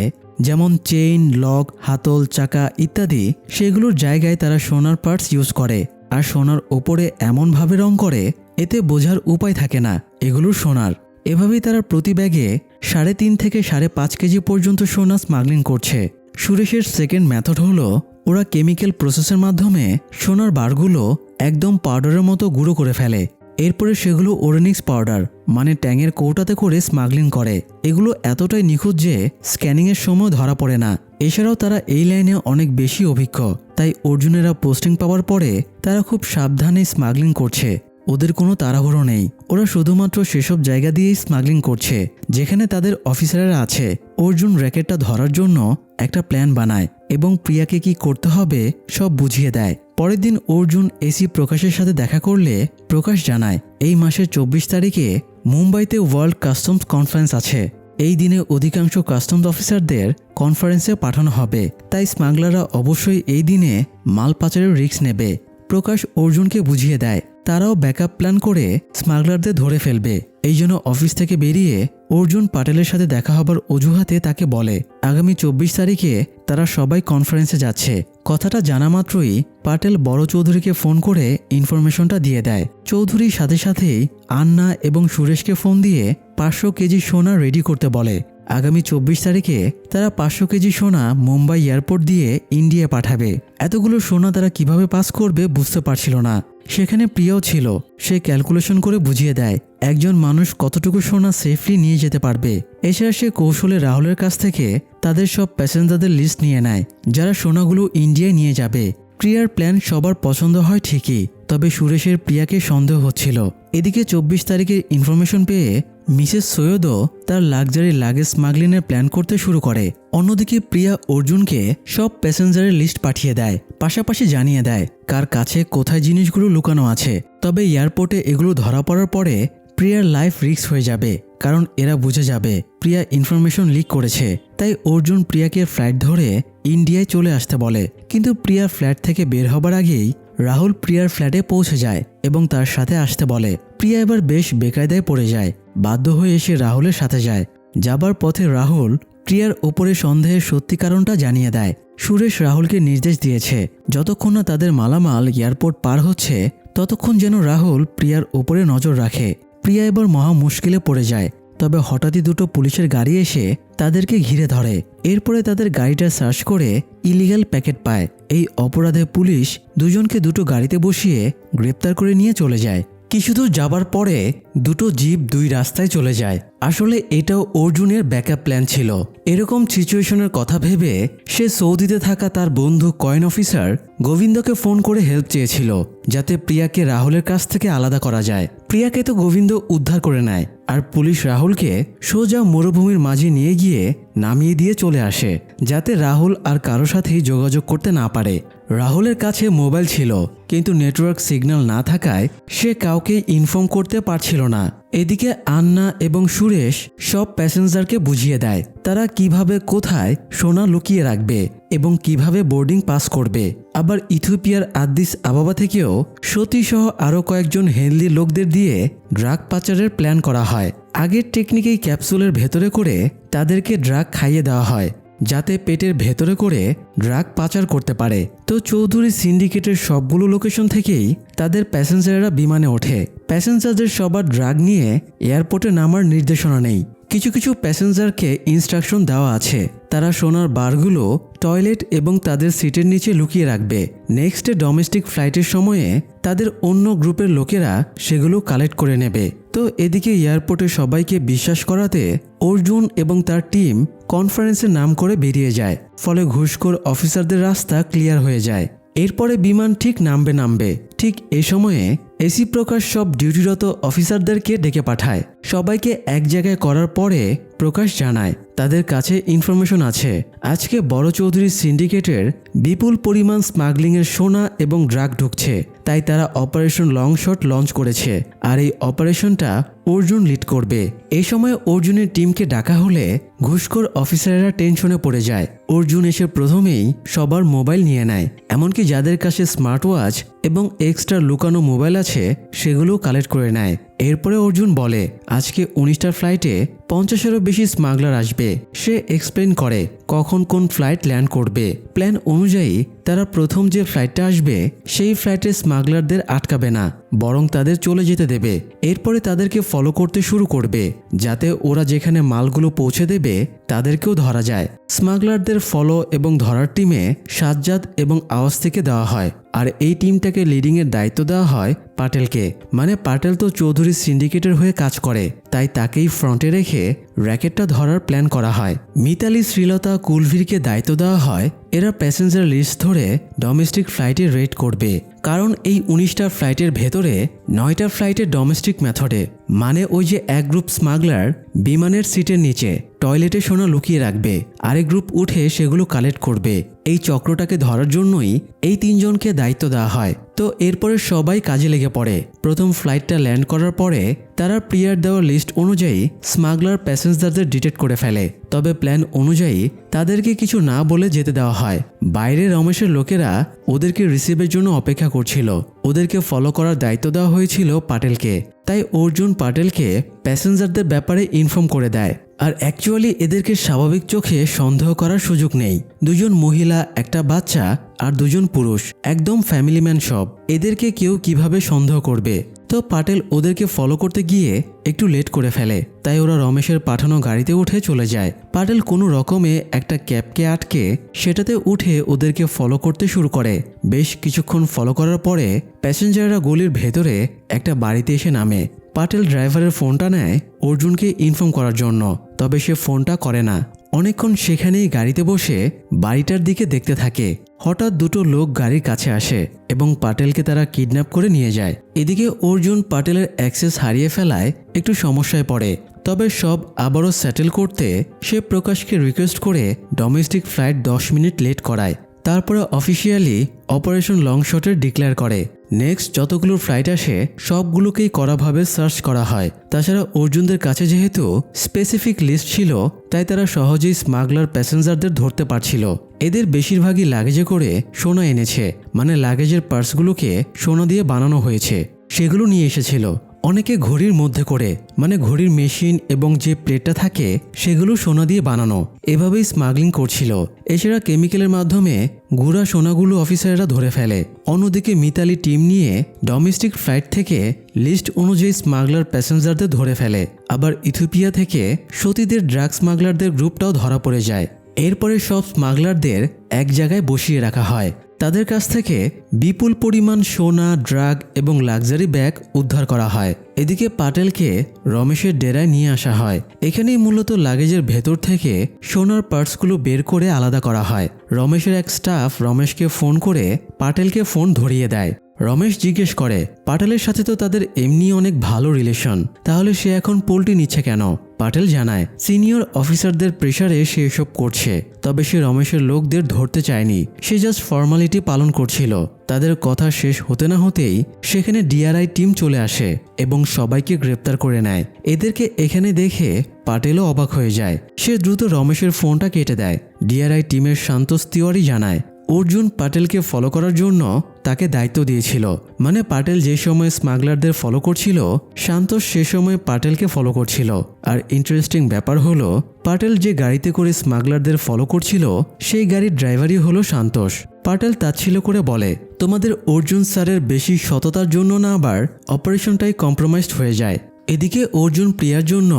যেমন চেইন, লক, হাতল, চাকা ইত্যাদি, সেগুলোর জায়গায় তারা সোনার পার্টস ইউজ করে আর সোনার ওপরে এমনভাবে রং করে এতে বোঝার উপায় থাকে না এগুলো সোনার। এভাবেই তারা প্রতি ব্যাগে 3.5 থেকে 5.5 কেজি পর্যন্ত সোনা স্মাগলিং করছে। সুরেশের সেকেন্ড মেথড হলো ওরা কেমিক্যাল প্রসেসের মাধ্যমে সোনার বারগুলো একদম পাউডারের মতো গুঁড়ো করে ফেলে। এরপরে সেগুলো ওরেনিক্স পাউডার মানে ট্যাঙের কৌটাতে করে স্মাগলিং করে। এগুলো এতটাই নিখুঁত যে স্ক্যানিংয়ের সময় ধরা পড়ে না। এছাড়াও তারা এই লাইনে অনেক বেশি অভিজ্ঞ, তাই অর্জুনেরা পোস্টিং পাওয়ার পরে তারা খুব সাবধানে স্মাগলিং করছে। ওদের কোনো তাড়াহুড়ো নেই, ওরা শুধুমাত্র সেসব জায়গা দিয়েই স্মাগলিং করছে যেখানে তাদের অফিসাররা আছে। অর্জুন র্যাকেটটা ধরার জন্য একটা প্ল্যান বানায় এবং প্রিয়াকে কি করতে হবে সব বুঝিয়ে দেয়। পরের দিন অর্জুন এসি প্রকাশের সাথে দেখা করলে প্রকাশ জানায় এই মাসের 24 তারিখে মুম্বাইতে ওয়ার্ল্ড কাস্টমস কনফারেন্স আছে। এই দিনে অধিকাংশ কাস্টমস অফিসারদের কনফারেন্সে পাঠানো হবে, তাই স্মাগলাররা অবশ্যই এই দিনে মাল পাচারের রিস্ক নেবে। প্রকাশ অর্জুনকে বুঝিয়ে দেয় তারাও ব্যাকআপ প্ল্যান করে স্মাগলারদের ধরে ফেলবে। এই জন্য অফিস থেকে বেরিয়ে অর্জুন পাটেলের সাথে দেখা হবার অজুহাতে তাকে বলে আগামী 24 তারিখে তারা সবাই কনফারেন্সে যাচ্ছে। কথাটা জানা মাত্রই পাটেল বড় চৌধুরীকে ফোন করে ইনফরমেশনটা দিয়ে দেয়। চৌধুরী সাথে সাথেই আন্না এবং সুরেশকে ফোন দিয়ে 500 কেজি সোনা রেডি করতে বলে। আগামী 24 তারিখে তারা 500 কেজি সোনা মুম্বাই এয়ারপোর্ট দিয়ে ইন্ডিয়া পাঠাবে। এতগুলো সোনা তারা কিভাবে পাস করবে বুঝতে পারছিল না। সেখানে প্রিয়াও ছিল। সে ক্যালকুলেশন করে বুঝিয়ে দেয় একজন মানুষ কতটুকু সোনা সেফলি নিয়ে যেতে পারবে। এছাড়া সে কৌশলে রাহুলের কাছ থেকে তাদের সব প্যাসেঞ্জারদের লিস্ট নিয়ে নেয় যারা সোনাগুলো ইন্ডিয়ায় নিয়ে যাবে। প্রিয়ার প্ল্যান সবার পছন্দ হয় ঠিকই, তবে সুরেশের প্রিয়াকে সন্দেহ হচ্ছিল। এদিকে 24 তারিখের ইনফরমেশন পেয়ে মিসেস সৈয়দও তার লাক্সারি লাগেজ স্মাগলিংয়ের প্ল্যান করতে শুরু করে। অন্যদিকে প্রিয়া অর্জুনকে সব প্যাসেঞ্জারের লিস্ট পাঠিয়ে দেয়, পাশাপাশি জানিয়ে দেয় কার কাছে কোথায় জিনিসগুলো লুকানো আছে। তবে এয়ারপোর্টে এগুলো ধরা পড়ার পরে প্রিয়ার লাইফ রিস্ক হয়ে যাবে, কারণ এরা বুঝে যাবে প্রিয়া ইনফরমেশন লিক করেছে। তাই অর্জুন প্রিয়াকে ফ্লাইট ধরে ইন্ডিয়ায় চলে আসতে বলে। কিন্তু প্রিয়া ফ্ল্যাট থেকে বের হবার আগেই রাহুল প্রিয়ার ফ্ল্যাটে পৌঁছে যায় এবং তার সাথে আসতে বলে। প্রিয়া এবার বেশ বেকায়দায় পড়ে যায়। বাধ্য হয়ে এসে রাহুলের সাথে যায়। যাবার পথে রাহুল প্রিয়ার ওপরে সন্দেহের সত্যি কারণটা জানিয়ে দেয়। সুরেশ রাহুলকে নির্দেশ দিয়েছে যতক্ষণ না তাদের মালামাল এয়ারপোর্ট পার হচ্ছে ততক্ষণ যেন রাহুল প্রিয়ার ওপরে নজর রাখে। প্রিয়া এবার মহা মুশকিলে পড়ে যায়। তবে হঠাৎই দুটো পুলিশের গাড়ি এসে তাদেরকে ঘিরে ধরে। এরপরে তাদের গাড়িটা সার্চ করে ইলিগাল প্যাকেট পায়। এই অপরাধে পুলিশ দুজনকে দুটো গাড়িতে বসিয়ে গ্রেপ্তার করে নিয়ে চলে যায়। কিছুদূর যাবার পরে দুটো জিপ দুই রাস্তায় চলে যায়। আসলে এটাও অর্জুনের ব্যাকআপ প্ল্যান ছিল। এরকম সিচুয়েশনের কথা ভেবে সে সৌদিতে থাকা তার বন্ধু কয়েন অফিসার গোবিন্দকে ফোন করে হেল্প চেয়েছিল, যাতে প্রিয়াকে রাহুলের কাছ থেকে আলাদা করা যায়। প্রিয়াকে তো গোবিন্দ উদ্ধার করে নেয়, আর পুলিশ রাহুলকে সোজা মরুভূমির মাঝে নিয়ে গিয়ে নামিয়ে দিয়ে চলে আসে, যাতে রাহুল আর কারো সাথেই যোগাযোগ করতে না পারে। রাহুলের কাছে মোবাইল ছিল, কিন্তু নেটওয়ার্ক সিগন্যাল না থাকায় সে কাউকে ইনফর্ম করতে পারছিল না। এদিকে আন্না এবং সুরেশ সব প্যাসেঞ্জারকে বুঝিয়ে দেয় তারা কিভাবে কোথায় সোনা লুকিয়ে রাখবে এবং কিভাবে বোর্ডিং পাস করবে। আবার ইথিওপিয়ার আদিস আবাবা থেকেও সতী সহ আরও কয়েকজন হেলদি লোকদের দিয়ে ড্রাগ পাচারের প্ল্যান করা হয়। আগের টেকনিকেই ক্যাপসুলের ভেতরে করে তাদেরকে ড্রাগ খাইয়ে দেওয়া হয়, যাতে পেটের ভেতরে করে ড্রাগ পাচার করতে পারে। তো চৌধুরী সিন্ডিকেটের সবগুলো লোকেশন থেকেই তাদের প্যাসেঞ্জাররা বিমানে ওঠে। প্যাসেঞ্জারদের সবার ড্রাগ নিয়ে এয়ারপোর্টে নামার নির্দেশনা নেই। কিছু কিছু প্যাসেঞ্জারকে ইনস্ট্রাকশন দেওয়া আছে তারা সোনার বারগুলো টয়লেট এবং তাদের সিটের নিচে লুকিয়ে রাখবে। নেক্সট ডে ডোমেস্টিক ফ্লাইটের সময়ে তাদের অন্য গ্রুপের লোকেরা সেগুলো কালেক্ট করে নেবে। তো এদিকে এয়ারপোর্টে সবাইকে বিশ্বাস করাতে অর্জুন এবং তার টিম কনফারেন্সের নাম করে বেরিয়ে যায়। ফলে ঘুষখোর অফিসারদের রাস্তা ক্লিয়ার হয়ে যায়। এরপরে বিমান ঠিক নামবে। ঠিক এ সময়ে এসি প্রকাশ সব ডিউটিরত অফিসারদেরকে ডেকে পাঠায়। সবাইকে এক জায়গায় করার পরে প্রকাশ জানায় তাদের কাছে ইনফরমেশন আছে আজকে বড় চৌধুরী সিন্ডিকেটের বিপুল পরিমাণ স্মাগলিংয়ের সোনা এবং ড্রাগ ঢুকছে। তাই তারা অপারেশন লং শট লঞ্চ করেছে, আর এই অপারেশনটা অর্জুন লিড করবে। এই সময় অর্জুনের টিমকে ডাকা হলে ঘুষখোর অফিসাররা টেনশনে পড়ে যায়। অর্জুন এসে প্রথমেই সবার মোবাইল নিয়ে নেয়, এমনকি যাদের কাছে স্মার্ট ওয়াচ এবং এক্সট্রা লুকানো মোবাইল আছে সেগুলো কালেক্ট করে নেয়। এরপরে অর্জুন বলে আজকে 19টার ফ্লাইটে 50-এরও বেশি স্মাগলার আসবে। সে এক্সপ্লেন করে কখন কোন ফ্লাইট ল্যান্ড করবে। প্ল্যান অনুযায়ী তারা প্রথম যে ফ্লাইটটা আসবে সেই ফ্লাইটে স্মাগলারদের আটকাবে না, বরং তাদের চলে যেতে দেবে। এরপরে তাদেরকে ফলো করতে শুরু করবে, যাতে ওরা যেখানে মালগুলো পৌঁছে দেবে তাদেরকেও ধরা যায়। স্মাগলারদের ফলো এবং ধরার টিমে সাজ্জাদ এবং আওয়াজ থেকে দেওয়া হয়, আর এই টিমটাকে লিডিংয়ের দায়িত্ব দেওয়া হয় পাটেলকে। মানে পাটেল তো চৌধুরী সিন্ডিকেটের হয়ে কাজ করে, তাই তাকেই ফ্রন্টে রেখে র্যাকেটটা ধরার প্ল্যান করা হয়। মিতালি, শ্রীলতা, কুলভীরকে দায়িত্ব দেওয়া হয় এরা প্যাসেঞ্জার লিস্ট ধরে ডোমেস্টিক ফ্লাইটে রেড করবে, কারণ এই 19টা ফ্লাইটের ভেতরে 9টা ফ্লাইটে ডোমেস্টিক মেথডে, মানে ওই যে এক গ্রুপ স্মাগলার বিমানের সিটের নিচে টয়লেটে সোনা লুকিয়ে রাখবে, আরেক গ্রুপ উঠে সেগুলো কালেক্ট করবে। এই চক্রটাকে ধরার জন্যই এই 3 জনকে দায়িত্ব দেওয়া হয়। তো এরপরে সবাই কাজে লেগে পড়ে। প্রথম ফ্লাইটটা ল্যান্ড করার পরে তারা প্রিয়ার দেওয়া লিস্ট অনুযায়ী স্মাগলার প্যাসেঞ্জারদের ডিটেক্ট করে ফেলে। তবে প্ল্যান অনুযায়ী তাদেরকে কিছু না বলে যেতে দেওয়া হয়। বাইরে রমেশের লোকেরা ওদেরকে রিসিভের জন্য অপেক্ষা করছিল। ওদেরকে ফলো করার দায়িত্ব দেওয়া হয়েছিল পাটেলকে। তাই অর্জুন পাটেলকে প্যাসেঞ্জারদের ব্যাপারে ইনফর্ম করে দেয়। আর অ্যাকচুয়ালি এদেরকে স্বাভাবিক চোখে সন্দেহ করার সুযোগ নেই। 2 জন মহিলা, একটা বাচ্চা আর 2 জন পুরুষ, একদম ফ্যামিলি ম্যান সব। এদেরকে কেউ কিভাবে সন্দেহ করবে? তো পাটেল ওদেরকে ফলো করতে গিয়ে একটু লেট করে ফেলে। তাই ওরা রমেশের পাঠানো গাড়িতে উঠে চলে যায়। পাটেল কোনো রকমে একটা ক্যাবকে আটকে সেটাতে উঠে ওদেরকে ফলো করতে শুরু করে। বেশ কিছুক্ষণ ফলো করার পরে প্যাসেঞ্জাররা গলির ভেতরে একটা বাড়িতে এসে নামে। পাটেল ড্রাইভারের ফোনটা নেয় অর্জুনকে ইনফর্ম করার জন্য। তবে সে ফোনটা করে না। অনেকক্ষণ সেখানেই গাড়িতে বসে বাড়িটার দিকে দেখতে থাকে। হঠাৎ 2টো লোক গাড়ির কাছে আসে এবং পাটেলকে তারা কিডন্যাপ করে নিয়ে যায়। এদিকে অর্জুন পাটেলের অ্যাক্সেস হারিয়ে ফেলায় একটু সমস্যায় পড়ে। তবে সব আবারও সেটেল করতে সে প্রকাশকে রিকোয়েস্ট করে ডোমেস্টিক ফ্লাইট 10 মিনিট লেট করায়। তারপরে অফিসিয়ালি অপারেশন লং শটের ডিক্লেয়ার করে। নেক্সট যতগুলো ফ্লাইট আসে সবগুলোকেই কড়াভাবে সার্চ করা হয়। তাছাড়া অর্জুনদের কাছে যেহেতু স্পেসিফিক লিস্ট ছিল তাই তারা সহজেই স্মাগলার প্যাসেঞ্জারদের ধরতে পারছিল। এদের বেশিরভাগই লাগেজে করে সোনা এনেছে, মানে লাগেজের পার্সগুলোকে সোনা দিয়ে বানানো হয়েছে, সেগুলো নিয়ে এসেছিল। অনেকে ঘড়ির মধ্যে করে, মানে ঘড়ির মেশিন এবং যে প্লেটটা থাকে সেগুলো সোনা দিয়ে বানানো। এভাবেই স্মাগলিং করছিল। এছাড়া কেমিক্যালের মাধ্যমে গুঁড়া সোনাগুলো অফিসাররা ধরে ফেলে। অন্যদিকে মিতালি টিম নিয়ে ডোমেস্টিক ফ্লাইট থেকে লিস্ট অনুযায়ী স্মাগলার প্যাসেঞ্জারদের ধরে ফেলে। আবার ইথিওপিয়া থেকে সতীদের ড্রাগ স্মাগলারদের গ্রুপটাও ধরা পড়ে যায়। এরপরে সব স্মাগলারদের এক জায়গায় বসিয়ে রাখা হয়। তাদের কাছ থেকে বিপুল পরিমাণ সোনা, ড্রাগ এবং লাক্সারি ব্যাগ উদ্ধার করা হয়। এদিকে পাটেলকে রমেশের ডেরায় নিয়ে আসা হয়। এখানেই মূলত লাগেজের ভেতর থেকে সোনার পার্টসগুলো বের করে আলাদা করা হয়। রমেশের এক স্টাফ রমেশকে ফোন করে পাটেলকে ফোন ধরিয়ে দেয়। রমেশ জিজ্ঞেস করে পাটেলের সাথে তো তাদের এমনি অনেক ভালো রিলেশন, তাহলে সে এখন পোল্টি নিচ্ছে কেন? পাটেল জানায় সিনিয়র অফিসারদের প্রেসারে সে এসব করছে। তবে সে রমেশের লোকদের ধরতে চায়নি, সে জাস্ট ফর্মালিটি পালন করছিল। তাদের কথা শেষ হতে না হতেই সেখানে ডিআরআই টিম চলে আসে এবং সবাইকে গ্রেপ্তার করে নেয়। এদেরকে এখানে দেখে পাটেলও অবাক হয়ে যায়। সে দ্রুত রমেশের ফোনটা কেটে দেয়। ডিআরআই টিমের শান্তোষ তিওয়ারি জানায় অর্জুন পাটেলকে ফলো করার জন্য তাকে দায়িত্ব দিয়েছিল। মানে পাটেল যে সময় স্মাগলারদের ফলো করছিল, শান্তোষ সে সময় পাটেলকে ফলো করছিল। আর ইন্টারেস্টিং ব্যাপার হলো পাটেল যে গাড়িতে করে স্মাগলারদের ফলো করছিল সেই গাড়ির ড্রাইভারই হলো শান্তোষ। পাটেল তাচ্ছিল্য করে বলে তোমাদের অর্জুন স্যারের বেশি সততার জন্য না আবার অপারেশনটাই কম্প্রোমাইজড হয়ে যায়। এদিকে অর্জুন প্রিয়ার জন্য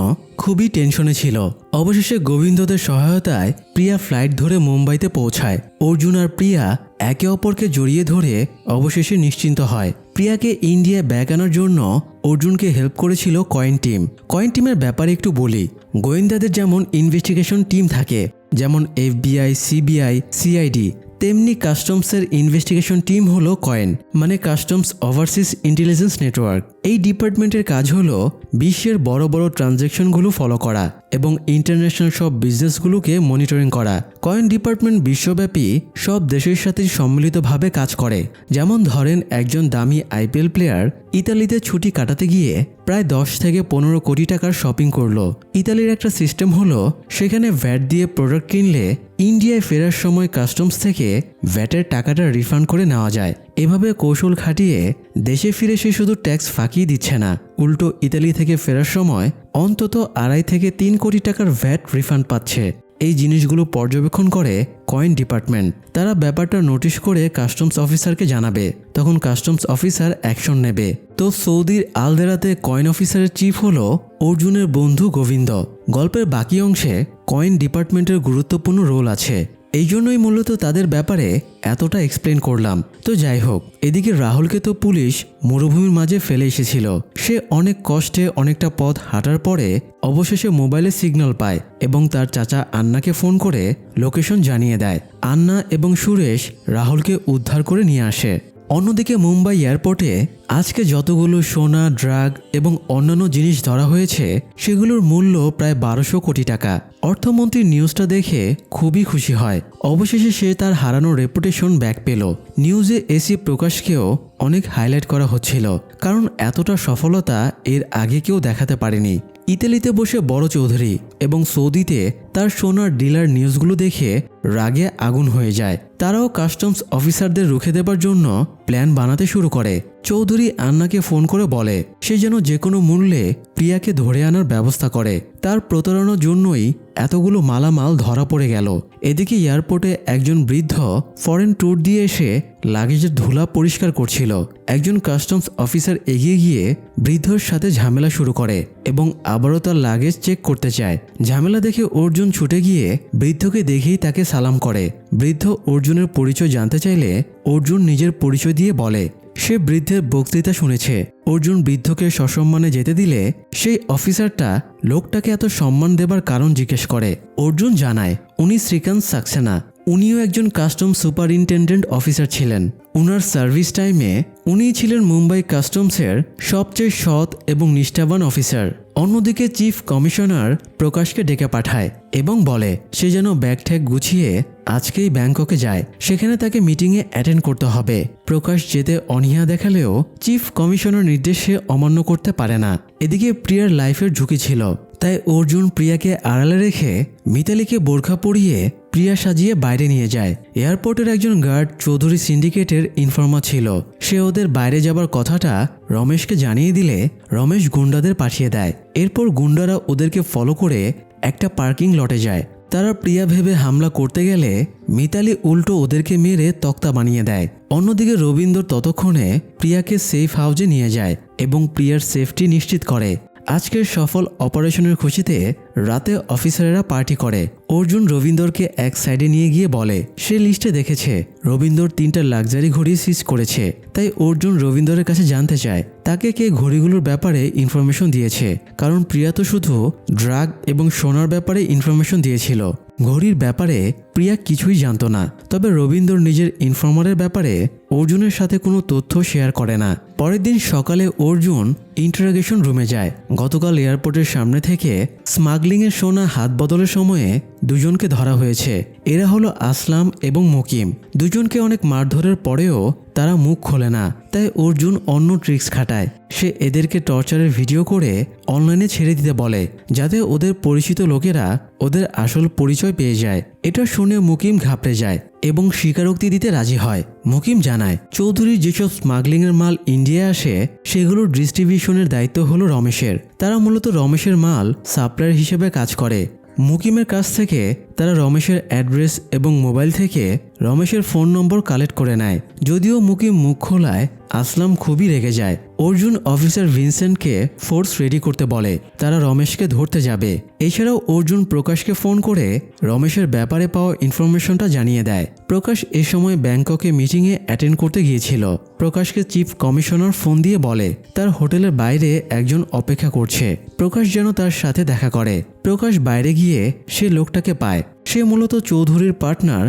খুবই টেনশনে ছিল। অবশেষে গোবিন্দদের সহায়তায় প্রিয়া ফ্লাইট ধরে মুম্বাইতে পৌঁছায়। অর্জুন আর প্রিয়া একে অপরকে জড়িয়ে ধরে অবশেষে নিশ্চিন্ত হয়। প্রিয়াকে ইন্ডিয়ায় ব্যাক আনার জন্য অর্জুনকে হেল্প করেছিল কয়েন টিম। কয়েন টিমের ব্যাপারে একটু বলি, গোয়েন্দাদের যেমন ইনভেস্টিগেশন টিম থাকে, যেমন FBI, CBI, CID, তেমনি কাস্টমসের ইনভেস্টিগেশন টিম হলো কয়েন, মানে কাস্টমস ওভারসিজ ইন্টেলিজেন্স নেটওয়ার্ক। এই ডিপার্টমেন্টের কাজ হলো বিশ্বের বড় বড় ট্রানজ্যাকশনগুলো ফলো করা এবং ইন্টারন্যাশনাল সব বিজনেসগুলোকে মনিটরিং করা। কয়েন ডিপার্টমেন্ট বিশ্বব্যাপী সব দেশের সাথে সম্মিলিতভাবে কাজ করে। যেমন ধরেন একজন দামি IPL প্লেয়ার ইতালিতে ছুটি কাটাতে গিয়ে প্রায় 10 থেকে 15 কোটি টাকার শপিং করলো। ইতালির একটা সিস্টেম হলো সেখানে ভ্যাট দিয়ে প্রোডাক্ট কিনলে ইন্ডিয়ায় ফেরার সময় কাস্টমস থেকে ভ্যাটের টাকাটা রিফান্ড করে নেওয়া যায়। এভাবে কৌশল খাটিয়ে দেশে ফিরে সে শুধু ট্যাক্স ফাঁকি দিচ্ছে না, উল্টো ইতালি থেকে ফেরার সময় অন্তত 2.5 থেকে 3 কোটি টাকার ভ্যাট রিফান্ড পাচ্ছে। এই জিনিসগুলো পর্যবেক্ষণ করে কয়েন ডিপার্টমেন্ট। তারা ব্যাপারটা নোটিশ করে কাস্টমস অফিসারকে জানাবে, তখন কাস্টমস অফিসার অ্যাকশন নেবে। তো সৌদির আলদেরাতে কয়েন অফিসারের চিফ হলো অর্জুনের বন্ধু গোবিন্দ। গল্পের বাকি অংশে কয়েন ডিপার্টমেন্টের গুরুত্বপূর্ণ রোল আছে, এই জন্যই মূলত তাদের ব্যাপারে এতটা এক্সপ্লেন করলাম। তো যাই হোক, এদিকে রাহুলকে তো পুলিশ মরুভূমির মাঝে ফেলে এসেছিল। সে অনেক কষ্টে অনেকটা পথ হাঁটার পরে অবশেষে মোবাইলে সিগন্যাল পায় এবং তার চাচা আন্নাকে ফোন করে লোকেশন জানিয়ে দেয়। আন্না এবং সুরেশ রাহুলকে উদ্ধার করে নিয়ে আসে। অন্যদিকে মুম্বাই এয়ারপোর্টে আজকে যতগুলো সোনা, ড্রাগ এবং অন্যান্য জিনিস ধরা হয়েছে সেগুলোর মূল্য প্রায় 1200 কোটি টাকা। অর্থমন্ত্রী নিউজটা দেখে খুবই খুশি হয়। অবশেষে সে তার হারানো রেপুটেশন ব্যাক পেল। নিউজে এসি প্রকাশকেও অনেক হাইলাইট করা হচ্ছিল, কারণ এতটা সফলতা এর আগে কেউ দেখাতে পারেনি। ইতালিতে বসে বড় চৌধুরী এবং সৌদিতে তার সোনার ডিলার নিউজগুলো দেখে রাগে আগুন হয়ে যায়। তারাও কাস্টমস অফিসারদের রুখে দেবার জন্য প্ল্যান বানাতে শুরু করে। চৌধুরী আন্নাকে ফোন করে বলে সে যেন যে কোনো মূল্যে প্রিয়াকে ধরে আনার ব্যবস্থা করে। তার প্রতারণার জন্যই এতগুলো মালামাল ধরা পড়ে গেল। এদিকে এয়ারপোর্টে একজন বৃদ্ধ ফরেন ট্যুর দিয়ে এসে লাগেজের ধুলা পরিষ্কার করছিল। একজন কাস্টমস অফিসার এগিয়ে গিয়ে বৃদ্ধর সাথে ঝামেলা শুরু করে এবং আবারও তার লাগেজ চেক করতে চায়। ঝামেলা দেখে অর্জুন ছুটে গিয়ে বৃদ্ধকে দেখেই তাকে সালাম করে। বৃদ্ধ অর্জুনের পরিচয় জানতে চাইলে অর্জুন নিজের পরিচয় দিয়ে বলে সে বৃদ্ধের বক্তৃতা শুনেছে। অর্জুন বৃদ্ধকে সসম্মানে যেতে দিলে সেই অফিসারটা লোকটাকে এত সম্মান দেবার কারণ জিজ্ঞেস করে। অর্জুন জানায় উনি শ্রীকান্ত সাক্সেনা। উনিও একজন কাস্টম সুপারিনটেন্ডেন্ট অফিসার ছিলেন। উনার সার্ভিস টাইমে উনিই ছিলেন মুম্বাই কাস্টমসের সবচেয়ে সৎ এবং নিষ্ঠাবান অফিসার। অন্যদিকে চিফ কমিশনার প্রকাশকে ডেকে পাঠায় এবং বলে সে যেন ব্যাগ ট্যাগ গুছিয়ে আজকেই ব্যাংককে যায়। সেখানে তাকে মিটিংয়ে অ্যাটেন্ড করতে হবে। প্রকাশ যেতে অনীহা দেখালেও চিফ কমিশনার নির্দেশে অমান্য করতে পারে না। এদিকে প্রিয়ার লাইফের ঝুঁকি ছিল, তাই অর্জুন প্রিয়াকে আড়ালে রেখে মিতালিকে বোরখা পরিয়ে প্রিয়া সাজিয়ে বাইরে নিয়ে যায়। এয়ারপোর্টের একজন গার্ড চৌধুরী সিন্ডিকেটের ইনফর্মার ছিল। সে ওদের বাইরে যাবার কথাটা রমেশকে জানিয়ে দিলে রমেশ গুন্ডাদের পাঠিয়ে দেয়। এরপর গুন্ডারা ওদেরকে ফলো করে একটা পার্কিং লটে যায়। তারা প্রিয়া ভেবে হামলা করতে গেলে মিতালি উল্টো ওদেরকে মেরে তক্তা বানিয়ে দেয়। অন্যদিকে রবীন্দ্র ততক্ষণে প্রিয়াকে সেফ হাউজে নিয়ে যায় এবং প্রিয়ার সেফটি নিশ্চিত করে। আজকের সফল অপারেশনের খুশিতে রাতে অফিসারেরা পার্টি করে। অর্জুন রবীন্দ্রকে এক সাইডে নিয়ে গিয়ে বলে সে লিস্টে দেখেছে রবীন্দ্র 3টা লাক্সারি ঘড়ি সিজ করেছে। তাই অর্জুন রবীন্দ্রের কাছে জানতে চায় তাকে কে ঘড়িগুলোর ব্যাপারে ইনফরমেশন দিয়েছে, কারণ প্রিয়া তো শুধু ড্রাগ এবং সোনার ব্যাপারে ইনফরমেশন দিয়েছিল। ঘড়ির ব্যাপারে প্রিয়া কিছুই জানতো না। তবে রবীন্দ্র নিজের ইনফর্মারের ব্যাপারে অর্জুনের সাথে কোনো তথ্য শেয়ার করে না। পরের দিন সকালে অর্জুন ইন্টারোগেশন রুমে যায়। গতকাল এয়ারপোর্টের সামনে থেকে স্মাগলিংয়ের সোনা হাত বদলের সময়ে দুজনকে ধরা হয়েছে। এরা হলো আসলাম এবং মুকিম। দুজনকে অনেক মারধরের পরেও তারা মুখ খোলে না। তাই অর্জুন অন্য ট্রিক্স খাটায়। সে এদেরকে টর্চারের ভিডিও করে অনলাইনে ছেড়ে দিতে বলে, যাতে ওদের পরিচিত লোকেরা ওদের আসল পরিচয় পেয়ে যায়। এটা শুনে মুকিম ঘাবড়ে যায় এবং স্বীকারোক্তি দিতে রাজি হয়। মুকিম জানায় চৌধুরীর যেসব স্মাগলিংয়ের মাল ইন্ডিয়ায় আসে সেগুলোর ডিস্ট্রিবিউশনের দায়িত্ব হলো রমেশের। তারা মূলত রমেশের মাল সাপ্লায়ার হিসেবে কাজ করে। মুকিমের কাছ থেকে তারা রমেশের অ্যাড্রেস এবং মোবাইল থেকে রমেশের ফোন নম্বর কালেক্ট করে নেয়। যদিও মুকিম মুখ খোলায় আসলাম খুবই রেগে যায়। অর্জুন অফিসার ভিনসেন্টকে ফোর্স রেডি করতে বলে, তারা রমেশকে ধরতে যাবে। এছাড়াও অর্জুন প্রকাশকে ফোন করে রমেশের ব্যাপারে পাওয়া ইনফরমেশনটা জানিয়ে দেয়। প্রকাশ এ সময় ব্যাংককে মিটিংয়ে অ্যাটেন্ড করতে গিয়েছিল। প্রকাশকে চিফ কমিশনার ফোন দিয়ে বলে তার হোটেলের বাইরে একজন অপেক্ষা করছে। প্রকাশ যেন তার সাথে দেখা করে। প্রকাশ বাইরে গিয়ে সে লোকটাকে পায়। সে মূলত চৌধুরীর পার্টনার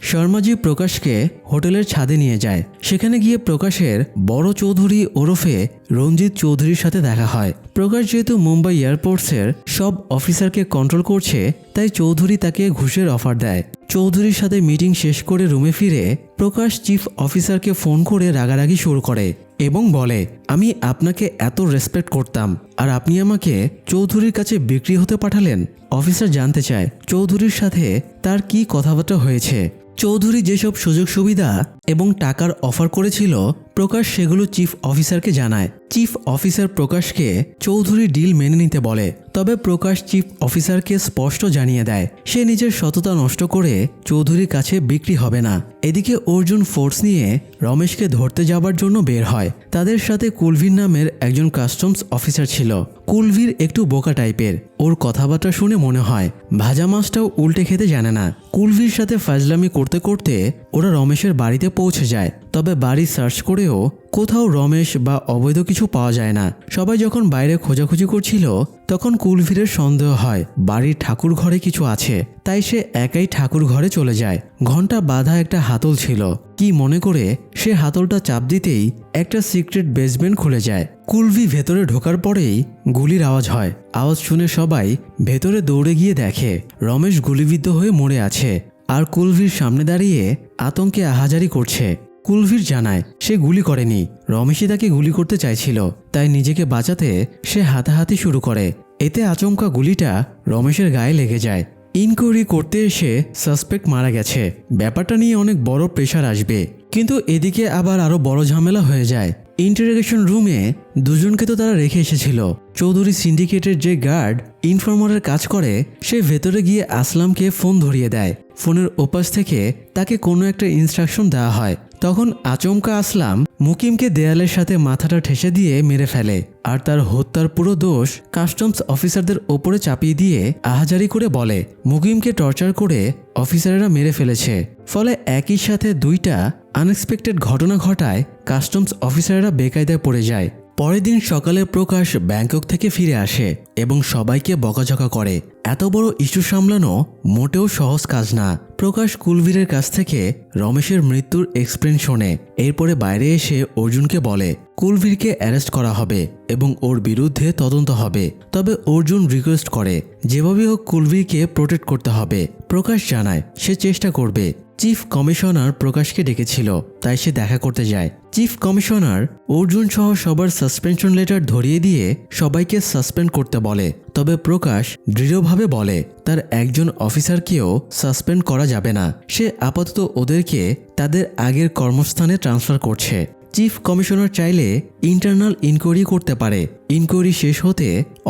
শর্মাজি প্রকাশকে হোটেলের ছাদে নিয়ে যায়। সেখানে গিয়ে প্রকাশের বড় চৌধুরী ওরফে রঞ্জিত চৌধুরীর সাথে দেখা হয়। প্রকাশ যেহেতু মুম্বাই এয়ারপোর্টসের সব অফিসারকে কন্ট্রোল করছে, তাই চৌধুরী তাকে ঘুষের অফার দেয়। চৌধুরীর সাথে মিটিং শেষ করে রুমে ফিরে প্রকাশ চিফ অফিসারকে ফোন করে রাগারাগি শুরু করে এবং বলে আমি আপনাকে এত রেসপেক্ট করতাম আর আপনি আমাকে চৌধুরীর কাছে বিক্রি হতে পাঠালেন। অফিসার জানতে চায় চৌধুরীর সাথে তার কি কথাবার্তা হয়েছে। চৌধুরী যেসব সুযোগ সুবিধা এবং টাকার অফার করেছিল প্রকাশ সেগুলো চিফ অফিসারকে জানায়। চিফ অফিসার প্রকাশকে চৌধুরী ডিল মেনে নিতে বলে। তবে প্রকাশ চিফ অফিসারকে স্পষ্ট জানিয়ে দেয় সে নিজের সততা নষ্ট করে চৌধুরীর কাছে বিক্রি হবে না। এদিকে অর্জুন ফোর্স নিয়ে রমেশকে ধরতে যাবার জন্য বের হয়। তাদের সাথে কুলভীর নামের একজন কাস্টমস অফিসার ছিল। কুলভীর একটু বোকা টাইপের। ওর কথাবার্তা শুনে মনে হয় ভাজা মাছটাও উল্টে খেতে জানে না। কুলভীর সাথে ফাজলামি করতে করতে ওরা রমেশের বাড়িতে পৌঁছে যায়। তবে বাড়ি সার্চ করেও কোথাও রমেশ বা অবৈধ কিছু পাওয়া যায় না। সবাই যখন বাইরে খোঁজাখুঁজি করছিল তখন কুলভীরের সন্দেহ হয় বাড়ির ঠাকুর ঘরে কিছু আছে, তাই সে একাই ঠাকুর ঘরে চলে যায়। ঘন্টা বাঁধা একটা হাতল ছিল, কি মনে করে সে হাতলটা চাপ দিতেই একটা সিক্রেট বেসমেন্ট খুলে যায়। কুলভি ভেতরে ঢোকার পরেই গুলির আওয়াজ হয়। আওয়াজ শুনে সবাই ভেতরে দৌড়ে গিয়ে দেখে রমেশ গুলিবিদ্ধ হয়ে মরে আছে, আর কুলভির সামনে দাঁড়িয়ে আতঙ্কে আহাজারি করছে। কুলভির জানায় সে গুলি করেনি, রমেশই তাকে গুলি করতে চাইছিল, তাই নিজেকে বাঁচাতে সে হাতাহাতি শুরু করে। এতে আচমকা গুলিটা রমেশের গায়ে লেগে যায়। ইনকোয়ারি করতে এসে সাসপেক্ট মারা গেছে, ব্যাপারটা নিয়ে অনেক বড় প্রেশার আসবে। কিন্তু এদিকে আবার আরো বড় ঝামেলা হয়ে যায়। ইন্টারোগেশন রুমে দুজনকে তো তারা রেখে এসেছিল। চৌধুরী সিন্ডিকেটের যে গার্ড ইনফর্মারের কাজ করে, সে ভেতরে গিয়ে আসলামকে ফোন ধরিয়ে দেয়। ফোনের ওপাশ থেকে তাকে কোনো একটা ইনস্ট্রাকশন দেওয়া হয়। তখন আচমকা আসলাম মুকিমকে দেয়ালের সাথে মাথাটা ঠেসে দিয়ে মেরে ফেলে, আর তার হত্যার পুরো দোষ কাস্টমস অফিসারদের ওপরে চাপিয়ে দিয়ে আহাজারি করে বলে মুকিমকে টর্চার করে অফিসারেরা মেরে ফেলেছে। ফলে একই সাথে দুইটা আনএক্সপেক্টেড ঘটনা ঘটায় কাস্টমস অফিসাররা বেকায়দায় পড়ে যায়। পরের দিন সকালে প্রকাশ ব্যাংকক থেকে ফিরে আসে এবং সবাইকে বকাঝকা করে। এত বড় ইস্যু সামলানো মোটেও সহজ কাজ না। প্রকাশ কুলভীরের কাছ থেকে রমেশের মৃত্যুর এক্সপ্লেন শোনে। এরপরে বাইরে এসে অর্জুনকে বলে কুলভীরকে অ্যারেস্ট করা হবে এবং ওর বিরুদ্ধে তদন্ত হবে। তবে অর্জুন রিকোয়েস্ট করে যেভাবে হোক কুলভীরকে প্রোটেক্ট করতে হবে। প্রকাশ জানায় সে চেষ্টা করবে। চিফ কমিশনার প্রকাশকে ডেকেছিল, তাই সে দেখা করতে যায়। চিফ কমিশনার অর্জুন সহ সবার সাসপেনশন লেটার ধরিয়ে দিয়ে সবাইকে সাসপেন্ড করতে বলে। তবে প্রকাশ দৃঢ়ভাবে বলে তার একজন অফিসারকেও সাসপেন্ড করা যাবে না। সে আপাতত ওদেরকে তাদের আগের কর্মস্থানে ট্রান্সফার করছে। চিফ কমিশনার চাইলে ইন্টারনাল ইনকোয়ারি করতে পারে। ইনকোয়ারি শেষ হতে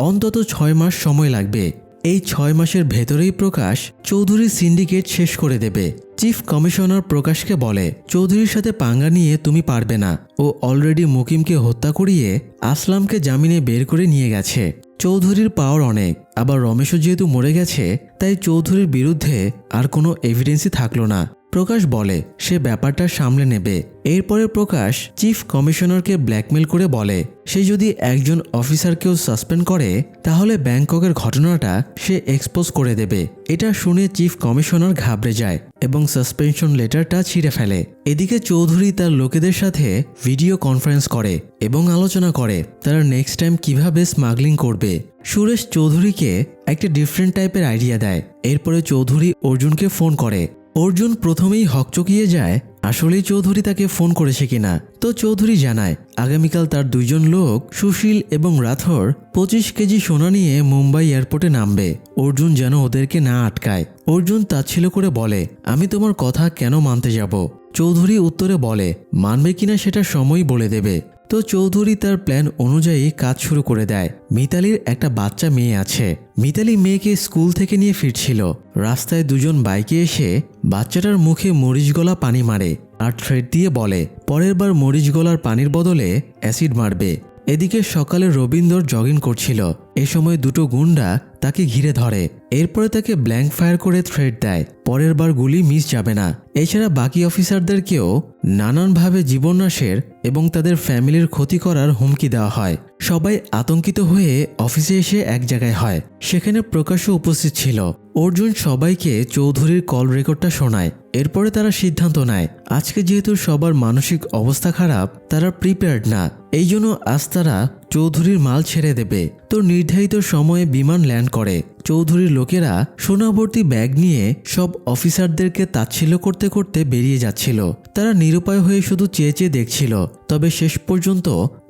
অন্তত 6 মাস সময় লাগবে। এই 6 মাসের ভেতরেই প্রকাশ চৌধুরী সিন্ডিকেট শেষ করে দেবে। চিফ কমিশনার প্রকাশকে বলে চৌধুরীর সাথে পাঙ্গা নিয়ে তুমি পারবে না। ও অলরেডি মুকিমকে হত্যা করিয়ে আসলামকে জামিনে বের করে নিয়ে গেছে। চৌধুরীর পাওয়ার অনেক, আবার রমেশও যেহেতু মরে গেছে, তাই চৌধুরীর বিরুদ্ধে আর কোনো এভিডেন্সই থাকলো না। প্রকাশ বলে সে ব্যাপারটা সামলে নেবে। এরপরে প্রকাশ চিফ কমিশনারকে ব্ল্যাকমেল করে বলে সে যদি একজন অফিসারকেও সাসপেন্ড করে তাহলে ব্যাংককের ঘটনাটা সে এক্সপোজ করে দেবে। এটা শুনে চিফ কমিশনার ঘাবড়ে যায় এবং সাসপেনশন লেটারটা ছিঁড়ে ফেলে। এদিকে চৌধুরী তার লোকেদের সাথে ভিডিও কনফারেন্স করে এবং আলোচনা করে তারা নেক্সট টাইম কিভাবে স্মাগলিং করবে। সুরেশ চৌধুরীকে একটা ডিফারেন্ট টাইপের আইডিয়া দেয়। এরপরে চৌধুরী অর্জুনকে ফোন করে। অর্জুন প্রথমেই হকচকিয়ে যায় আসলেই চৌধুরী তাকে ফোন করেছে কিনা। তো চৌধুরী জানায় আগামীকাল তার 2 জন লোক সুশীল এবং রাথোর 25 কেজি সোনা নিয়ে মুম্বাই এয়ারপোর্টে নামবে। অর্জুন যেন ওদেরকে না আটকায়। অর্জুন তাচ্ছিল্য করে বলে আমি তোমার কথা কেন মানতে যাব। চৌধুরী উত্তরে বলে মানবে কিনা সেটা সময় বলে দেবে। তো চৌধুরী তার প্ল্যান অনুযায়ী কাজ শুরু করে দেয়। মিতালির একটা বাচ্চা মেয়ে আছে। মিতালি মেয়েকে স্কুল থেকে নিয়ে ফিরছিল। রাস্তায় 2 জন বাইকে এসে বাচ্চাটার মুখে মরিচ গলা পানি মারে আর থ্রেট দিয়ে বলে পরের বার মরিচ গলার পানির বদলে অ্যাসিড মারবে। এদিকে সকালে রবীন্দ্র জগিং করছিল। এ সময় 2টো গুন্ডা তাকে ঘিরে ধরে। এরপরে তাকে ব্ল্যাঙ্ক ফায়ার করে থ্রেট দেয় পরের বার গুলি মিস যাবে না। এছাড়া বাকি অফিসারদেরকেও নানানভাবে জীবননাশের এবং তাদের ফ্যামিলির ক্ষতি করার হুমকি দেওয়া হয়। সবাই আতঙ্কিত হয়ে অফিসে এসে এক জায়গায় হয়। সেখানে প্রকাশও উপস্থিত ছিল। অর্জুন সবাইকে চৌধুরীর কল রেকর্ডটা শোনায়। এরপরে তারা সিদ্ধান্ত নেয় আজকে যেহেতু সবার মানসিক অবস্থা খারাপ, তারা প্রিপেয়ার্ড না, এই জন্য আজ তারা চৌধুরীর মাল ছেড়ে দেবে। তো নির্ধারিত সময়ে বিমান ল্যান্ড করে। চৌধুরীর লোকেরা সোনাভর্তি ব্যাগ নিয়ে সব অফিসারদেরকে তাচ্ছিল্য করতে করতে বেরিয়ে যাচ্ছিল। তারা নিরুপায় হয়ে শুধু চেয়ে চেয়ে দেখছিল। তবে শেষ পর্যন্ত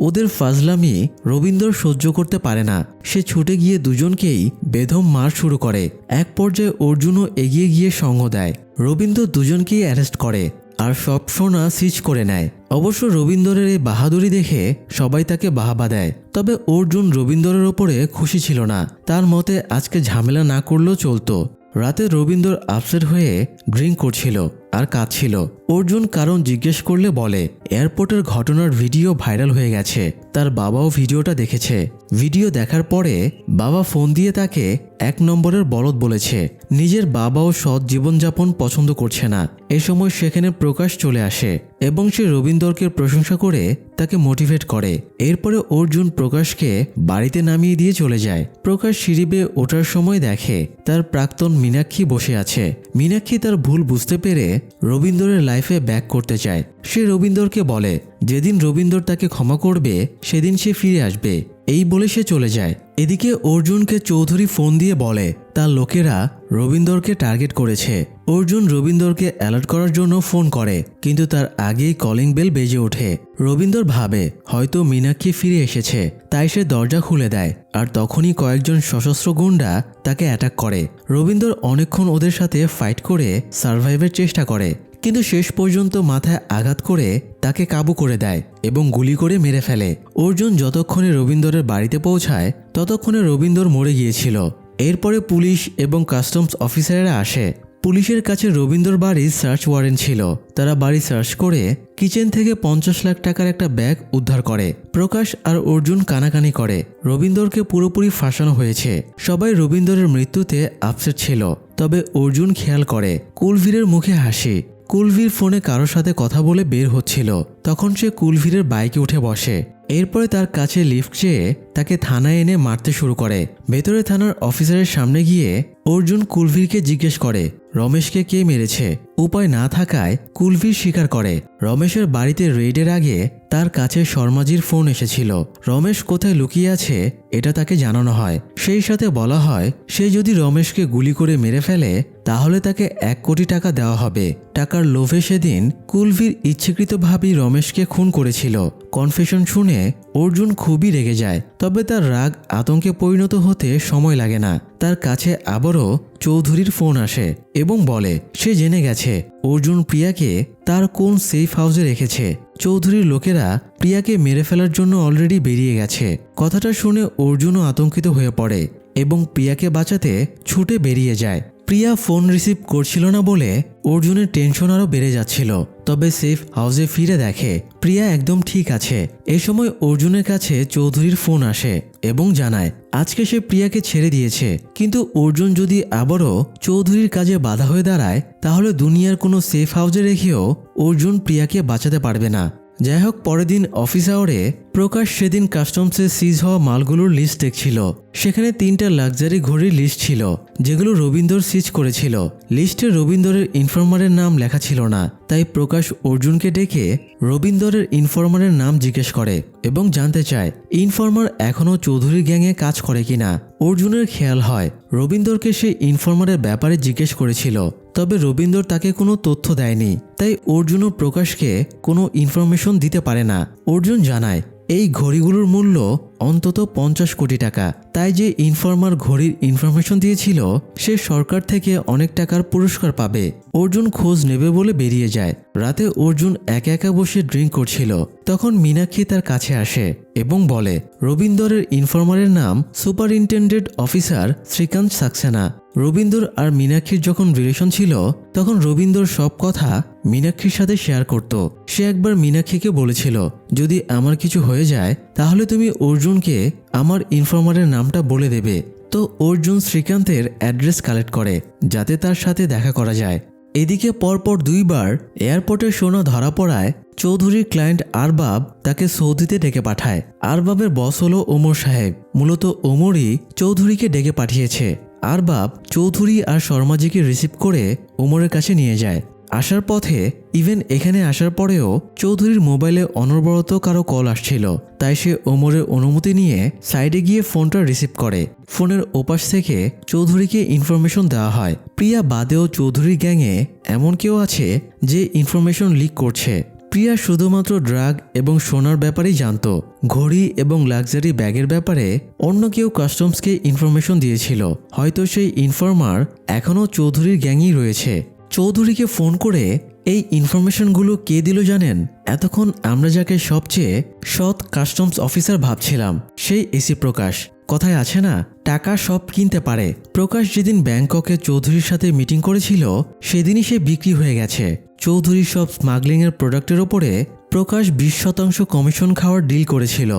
ওদের ফাজলামি রবীন্দ্র সহ্য করতে পারে না। সে ছুটে গিয়ে দুজনকেই বেদম মার শুরু করে। এক পর্যায়ে অর্জুনও এগিয়ে গিয়ে সঙ্গ দেয়। রবীন্দ্র দুজনকেই অ্যারেস্ট করে আর সব সোনা সিজ করে নেয়। অবশ্য রবীন্দ্রের এই বাহাদুরি দেখে সবাই তাকে বাহবা দেয়। তবে অর্জুন রবীন্দ্রের ওপরে খুশি ছিল না। তার মতে আজকে ঝামেলা না করলেও চলতো। রাতে রবীন্দ্র আপসেট হয়ে ড্রিঙ্ক করছিল আর কাঁদছিল। অর্জুন কারণ জিজ্ঞেস করলে বলে এয়ারপোর্টের ঘটনার ভিডিও ভাইরাল হয়ে গেছে। তার বাবাও ভিডিওটা দেখেছে। ভিডিও দেখার পরে বাবা ফোন দিয়ে তাকে 1 নম্বরের বলদ বলেছে। নিজের বাবাও সৎ জীবনযাপন পছন্দ করছে না। এ সময় সেখানে প্রকাশ চলে আসে এবং সে রবীন্দ্রকে প্রশংসা করে তাকে মোটিভেট করে। এরপরে অর্জুন প্রকাশকে বাড়িতে নামিয়ে দিয়ে চলে যায়। প্রকাশ সিঁড়ি বেয়ে ওঠার সময় দেখে তার প্রাক্তন মীনাক্ষী বসে আছে। মীনাক্ষী তার ভুল বুঝতে পেরে রবীন্দ্রের লাইফে ব্যাক করতে চায়। সে রবীন্দ্রকে বলে যেদিন রবীন্দ্র তাকে ক্ষমা করবে সেদিন সে ফিরে আসবে। এই বলে সে চলে যায়। এদিকে অর্জুনকে চৌধুরী ফোন দিয়ে বলে তার লোকেরা রবীন্দ্রকে টার্গেট করেছে। অর্জুন রবীন্দ্রকে অ্যালার্ট করার জন্য ফোন করে, কিন্তু তার আগেই কলিং বেল বেজে ওঠে। রবীন্দ্র ভাবে হয়তো মীনাক্ষী ফিরে এসেছে, তাই সে দরজা খুলে দেয়। আর তখনই কয়েকজন সশস্ত্র গুন্ডা তাকে অ্যাটাক করে। রবীন্দ্র অনেকক্ষণ ওদের সাথে ফাইট করে সার্ভাইভের চেষ্টা করে, কিন্তু শেষ পর্যন্ত মাথায় আঘাত করে তাকে কাবু করে দেয় এবং গুলি করে মেরে ফেলে। অর্জুন যতক্ষণে রবীন্দ্রের বাড়িতে পৌঁছায় ততক্ষণে রবীন্দ্র মরে গিয়েছিল। এরপরে পুলিশ এবং কাস্টমস অফিসাররা আসে। পুলিশের কাছে রবীন্দ্র বাড়ির সার্চ ওয়ারেন্ট ছিল। তারা বাড়ি সার্চ করে কিচেন থেকে 50 লাখ টাকার একটা ব্যাগ উদ্ধার করে। প্রকাশ আর অর্জুন কানাকানি করে রবীন্দ্রকে পুরোপুরি ফাঁসানো হয়েছে। সবাই রবীন্দ্রের মৃত্যুতে আপসেট ছিল, তবে অর্জুন খেয়াল করে কুলভীরের মুখে হাসি। কুলভীর ফোনে কারোর সাথে কথা বলে বের হচ্ছিল, তখন সে কুলভীরের বাইকে উঠে বসে। এরপরে তার কাছে লিফট চেয়ে তাকে থানায় এনে মারতে শুরু করে। ভেতরে থানার অফিসারের সামনে গিয়ে অর্জুন কুলভীরকে জিজ্ঞেস করে রমেশকে কে মেরেছে। উপায় না থাকায় কুলভীর স্বীকার করে রমেশের বাড়িতে রেইডের আগে তার কাছে শর্মাজির ফোন এসেছিল। রমেশ কোথায় লুকিয়ে আছে এটা তাকে জানানো হয়। সেই সাথে বলা হয় সে যদি রমেশকে গুলি করে মেরে ফেলে তাহলে তাকে 1 কোটি টাকা দেওয়া হবে। টাকার লোভে সেদিন কুলভীর ইচ্ছাকৃতভাবেই রমেশকে খুন করেছিল। কনফেশন শুনে অর্জুন খুবই রেগে যায়, তবে তার রাগ আতঙ্কে পরিণত হতে সময় লাগে না। তার কাছে আবারও চৌধুরীর ফোন আসে এবং বলে সে জেনে গেছে অর্জুন প্রিয়াকে তার কোন সেফ হাউসে রেখেছে। চৌধুরীর লোকেরা প্রিয়াকে মেরে ফেলার জন্য অলরেডি বেরিয়ে গেছে। কথাটা শুনে অর্জুনও আতঙ্কিত হয়ে পড়ে এবং প্রিয়াকে বাঁচাতে ছুটে বেরিয়ে যায়। প্রিয়া ফোন রিসিভ করছিল না বলে অর্জুনের টেনশন আরও বেড়ে যাচ্ছিল। তবে সেফ হাউসে ফিরে দেখে প্রিয়া একদম ঠিক আছে। এ সময় অর্জুনের কাছে চৌধুরীর ফোন আসে এবং জানায় আজকে সে প্রিয়াকে ছেড়ে দিয়েছে, কিন্তু অর্জুন যদি আবারও চৌধুরীর কাজে বাধা হয়ে দাঁড়ায় তাহলে দুনিয়ার কোনো সেফ হাউসে রেখেও অর্জুন প্রিয়াকে বাঁচাতে পারবে না। যাই হোক, পরের দিন অফিস আওয়ারে প্রকাশ সেদিন কাস্টমসে সিজ হওয়া মালগুলোর লিস্ট দেখছিল। সেখানে 3টা লাক্সারি ঘড়ির লিস্ট ছিল যেগুলো রবীন্দ্র সিজ করেছিল। লিস্টে রবীন্দ্রের ইনফরমারের নাম লেখা ছিল না, তাই প্রকাশ অর্জুনকে ডেকে রবীন্দ্রের ইনফরমারের নাম জিজ্ঞেস করে এবং জানতে চায় ইনফরমার এখনও চৌধুরীর গ্যাংয়ে কাজ করে কিনা। অর্জুনের খেয়াল হয় রবীন্দ্রকে সে ইনফরমারের ব্যাপারে জিজ্ঞেস করেছিল, তবে রবীন্দ্র তাকে কোনো তথ্য দেয়নি। তাই অর্জুনও প্রকাশকে কোনো ইনফরমেশন দিতে পারে না। অর্জুন জানায় এই ঘড়িগুলোর মূল্য অন্তত 50 কোটি টাকা। তাই যে ইনফরমার ঘড়ির ইনফরমেশন দিয়েছিল সে সরকার থেকে অনেক টাকার পুরস্কার পাবে। অর্জুন খোঁজ নেবে বলে বেরিয়ে যায়। রাতে অর্জুন একা একা বসে ড্রিঙ্ক করছিল, তখন মীনাক্ষী তার কাছে আসে এবং বলে রবীন্দ্রের ইনফরমারের নাম সুপারিনটেন্ডেন্ট অফিসার শ্রীকান্ত সাক্সেনা। রবীন্দ্র আর মীনাক্ষীর যখন রিলেশন ছিল তখন রবীন্দ্র সব কথা মীনাক্ষীর সাথে শেয়ার করত। সে একবার মীনাক্ষীকে বলেছিল যদি আমার কিছু হয়ে যায় তাহলে তুমি অর্জুনকে আমার ইনফরমারের নামটা বলে দেবে। তো অর্জুন শ্রীকান্তের অ্যাড্রেস কালেক্ট করে যাতে তার সাথে দেখা করা যায়। এদিকে পরপর 2 বার এয়ারপোর্টে সোনা ধরা পড়ায় চৌধুরীর ক্লায়েন্ট আরবাব তাকে সৌদিতে ডেকে পাঠায়। আরবাবের বস হলো ওমর সাহেব। মূলত ওমরই চৌধুরীকে ডেকে পাঠিয়েছে। আরবাব চৌধুরী আর শর্মাজিকে রিসিভ করে ওমরের কাছে নিয়ে যায়। আসার পথে ইভেন এখানে আসার পরেও চৌধুরীর মোবাইলে অনবরত কারো কল আসছিল, তাই সে ওমরের অনুমতি নিয়ে সাইডে গিয়ে ফোনটা রিসিভ করে। ফোনের ওপাশ থেকে চৌধুরীকে ইনফরমেশন দেওয়া হয় প্রিয়া বাদেও চৌধুরীর গ্যাংয়ে এমন কেউ আছে যে ইনফরমেশন লিক করছে। প্রিয়া শুধুমাত্র ড্রাগ এবং সোনার ব্যাপারেই জানত। ঘড়ি এবং লাক্সারি ব্যাগের ব্যাপারে অন্য কেউ কাস্টমসকে ইনফরমেশন দিয়েছিল। হয়তো সেই ইনফরমার এখনও চৌধুরীর গ্যাংই রয়েছে। চৌধুরীকে ফোন করে এই ইনফরমেশনগুলো কে দিল জানেন? এতক্ষণ আমরা যাকে সবচেয়ে সৎ কাস্টমস অফিসার ভাবছিলাম সেই এসি প্রকাশ। কথায় আছে না, টাকা সব কিনতে পারে। প্রকাশ যেদিন ব্যাংককে চৌধুরীর সাথে মিটিং করেছিল সেদিনই সে বিক্রি হয়ে গেছে। চৌধুরী সব স্মাগলিংয়ের প্রোডাক্টের ওপরে প্রকাশ 20% কমিশন খাওয়ার ডিল করেছিল।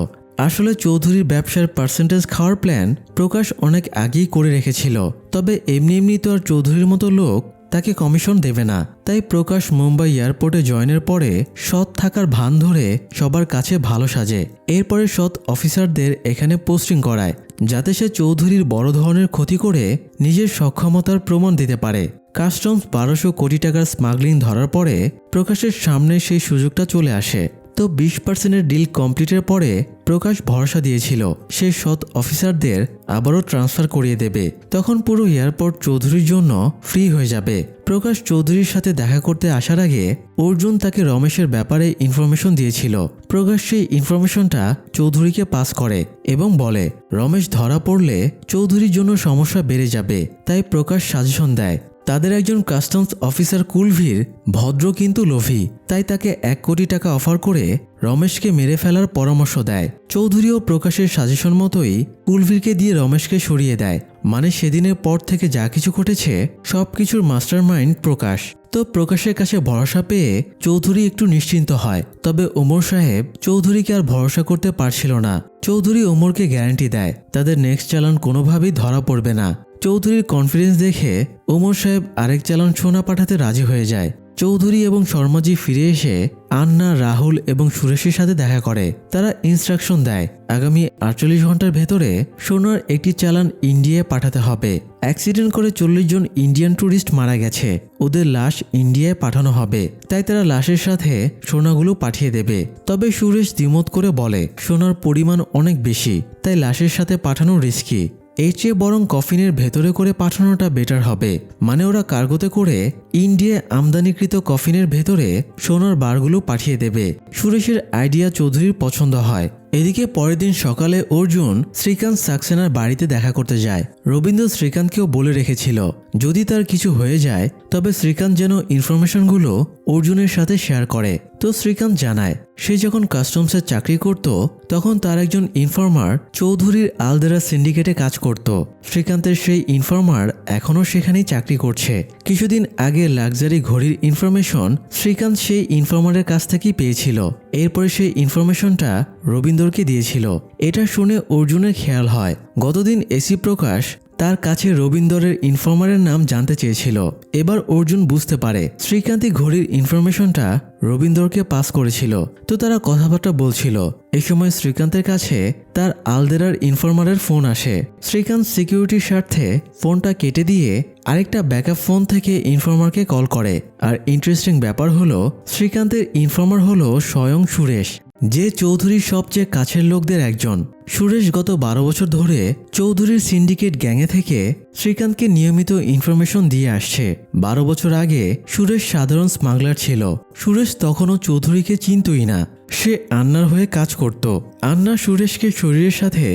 আসলে চৌধুরীর ব্যবসার পার্সেন্টেজ খাওয়ার প্ল্যান প্রকাশ অনেক আগেই করে রেখেছিল। তবে এমনি তো আর চৌধুরীর মতো লোক তাকে কমিশন দেবে না। তাই প্রকাশ মুম্বাই এয়ারপোর্টে জয়েনের পরে সৎ থাকার ভান ধরে সবার কাছে ভালো সাজে। এরপরে সৎ অফিসারদের এখানে পোস্টিং করায় যাতে সে চৌধুরীর বড় ধরনের ক্ষতি করে নিজের সক্ষমতার প্রমাণ দিতে পারে। কাস্টমস 1200 কোটি টাকার স্মাগলিং ধরার পরে প্রকাশের সামনে সেই সুযোগটা চলে আসে। তো 20% ডিল কমপ্লিটের পরে প্রকাশ ভরসা দিয়েছিল সে সৎ অফিসারদের আবারও ট্রান্সফার করিয়ে দেবে। তখন পুরো এয়ারপোর্ট চৌধুরীর জন্য ফ্রি হয়ে যাবে। প্রকাশ চৌধুরীর সাথে দেখা করতে আসার আগে অর্জুন তাকে রমেশের ব্যাপারে ইনফরমেশন দিয়েছিল। প্রকাশ সেই ইনফরমেশনটা চৌধুরীকে পাস করে এবং বলে রমেশ ধরা পড়লে চৌধুরীর জন্য সমস্যা বেড়ে যাবে। তাই প্রকাশ সাজেশন দেয় তাদের একজন কাস্টমস অফিসার কুলভীর ভদ্র কিন্তু লোভী, তাই তাকে 1 কোটি টাকা অফার করে রমেশকে মেরে ফেলার পরামর্শ দেয়। চৌধুরীও প্রকাশের সাজেশন মতোই কুলভীরকে দিয়ে রমেশকে সরিয়ে দেয়। মানে সেদিনের পর থেকে যা কিছু ঘটেছে সবকিছুর মাস্টারমাইন্ড প্রকাশ। তো প্রকাশের কাছে ভরসা পেয়ে চৌধুরী একটু নিশ্চিন্ত হয়। তবে ওমর সাহেব চৌধুরীকে আর ভরসা করতে পারছিল না। চৌধুরী ওমরকে গ্যারান্টি দেয় তাদের নেক্সট চালান কোনোভাবেই ধরা পড়বে না। চৌধুরীর কনফিডেন্স দেখে ওমর সাহেব আরেক চালান সোনা পাঠাতে রাজি হয়ে যায়। চৌধুরী এবং শর্মাজি ফিরে এসে আন্না, রাহুল এবং সুরেশের সাথে দেখা করে। তারা ইনস্ট্রাকশন দেয় আগামী 48 ঘন্টার ভেতরে সোনার একটি চালান ইন্ডিয়ায় পাঠাতে হবে। অ্যাক্সিডেন্ট করে 40 জন ইন্ডিয়ান ট্যুরিস্ট মারা গেছে, ওদের লাশ ইন্ডিয়ায় পাঠানো হবে। তাই তারা লাশের সাথে সোনাগুলো পাঠিয়ে দেবে। তবে সুরেশ দ্বিমত করে বলে সোনার পরিমাণ অনেক বেশি, তাই লাশের সাথে পাঠানো রিস্কি। এর চেয়ে বরং কফিনের ভেতরে করে পাঠানোটা বেটার হবে। মানে ওরা কার্গোতে করে ইন্ডিয়ায় আমদানিকৃত কফিনের ভেতরে সোনার বারগুলো পাঠিয়ে দেবে। সুরেশের আইডিয়া চৌধুরীর পছন্দ হয়। এদিকে পরের দিন সকালে অর্জুন শ্রীকান্ত সাক্সেনার বাড়িতে দেখা করতে যায়। রবীন্দ্র শ্রীকান্তকেও বলে রেখেছিল যদি তার কিছু হয়ে যায় তবে শ্রীকান্ত যেন ইনফরমেশনগুলো অর্জুনের সাথে শেয়ার করে। তো শ্রীকান্ত জানায় সে যখন কাস্টমসের চাকরি করত তখন তার একজন ইনফর্মার চৌধুরীর আলদেরা সিন্ডিকেটে কাজ করত। শ্রীকান্তের সেই ইনফর্মার এখনও সেখানেই চাকরি করছে। কিছুদিন আগে লাক্সারি ঘড়ির ইনফরমেশন শ্রীকান্ত সেই ইনফর্মারের কাছ থেকেই পেয়েছিল। এরপরে সেই ইনফরমেশনটা রবীন্দ্রকে দিয়েছিল। এটা শুনে অর্জুনের খেয়াল হয় গতদিন এসি প্রকাশ তার কাছে রবীন্দ্রের ইনফর্মারের নাম জানতে চেয়েছিল। এবার অর্জুন বুঝতে পারে শ্রীকান্তি ঘড়ির ইনফরমেশনটা রবীন্দ্রকে পাস করেছিল। তো তারা কথাবার্তা বলছিল। এই সময় শ্রীকান্তের কাছে তার আলদেরার ইনফর্মারের ফোন আসে। শ্রীকান্ত সিকিউরিটির স্বার্থে ফোনটা কেটে দিয়ে আরেকটা ব্যাকআপ ফোন থেকে ইনফর্মারকে কল করে। আর ইন্টারেস্টিং ব্যাপার হলো শ্রীকান্তের ইনফর্মার হলো স্বয়ং সুরেশ, যে চৌধুরীর সবচেয়ে কাছের লোকদের একজন। সুরেশ গত 12 বছর ধরে চৌধুরীর সিন্ডিকেট গ্যাংয়ে থেকে শ্রীকান্তকে নিয়মিত ইনফরমেশন দিয়ে আসছে। 12 বছর আগে সুরেশ সাধারণ স্মাগলার ছিল। সুরেশ তখনও চৌধুরীকে চিনতই না। সে আন্নার হয়ে কাজ করত। আন্না সুরেশকে শরীরের সাথে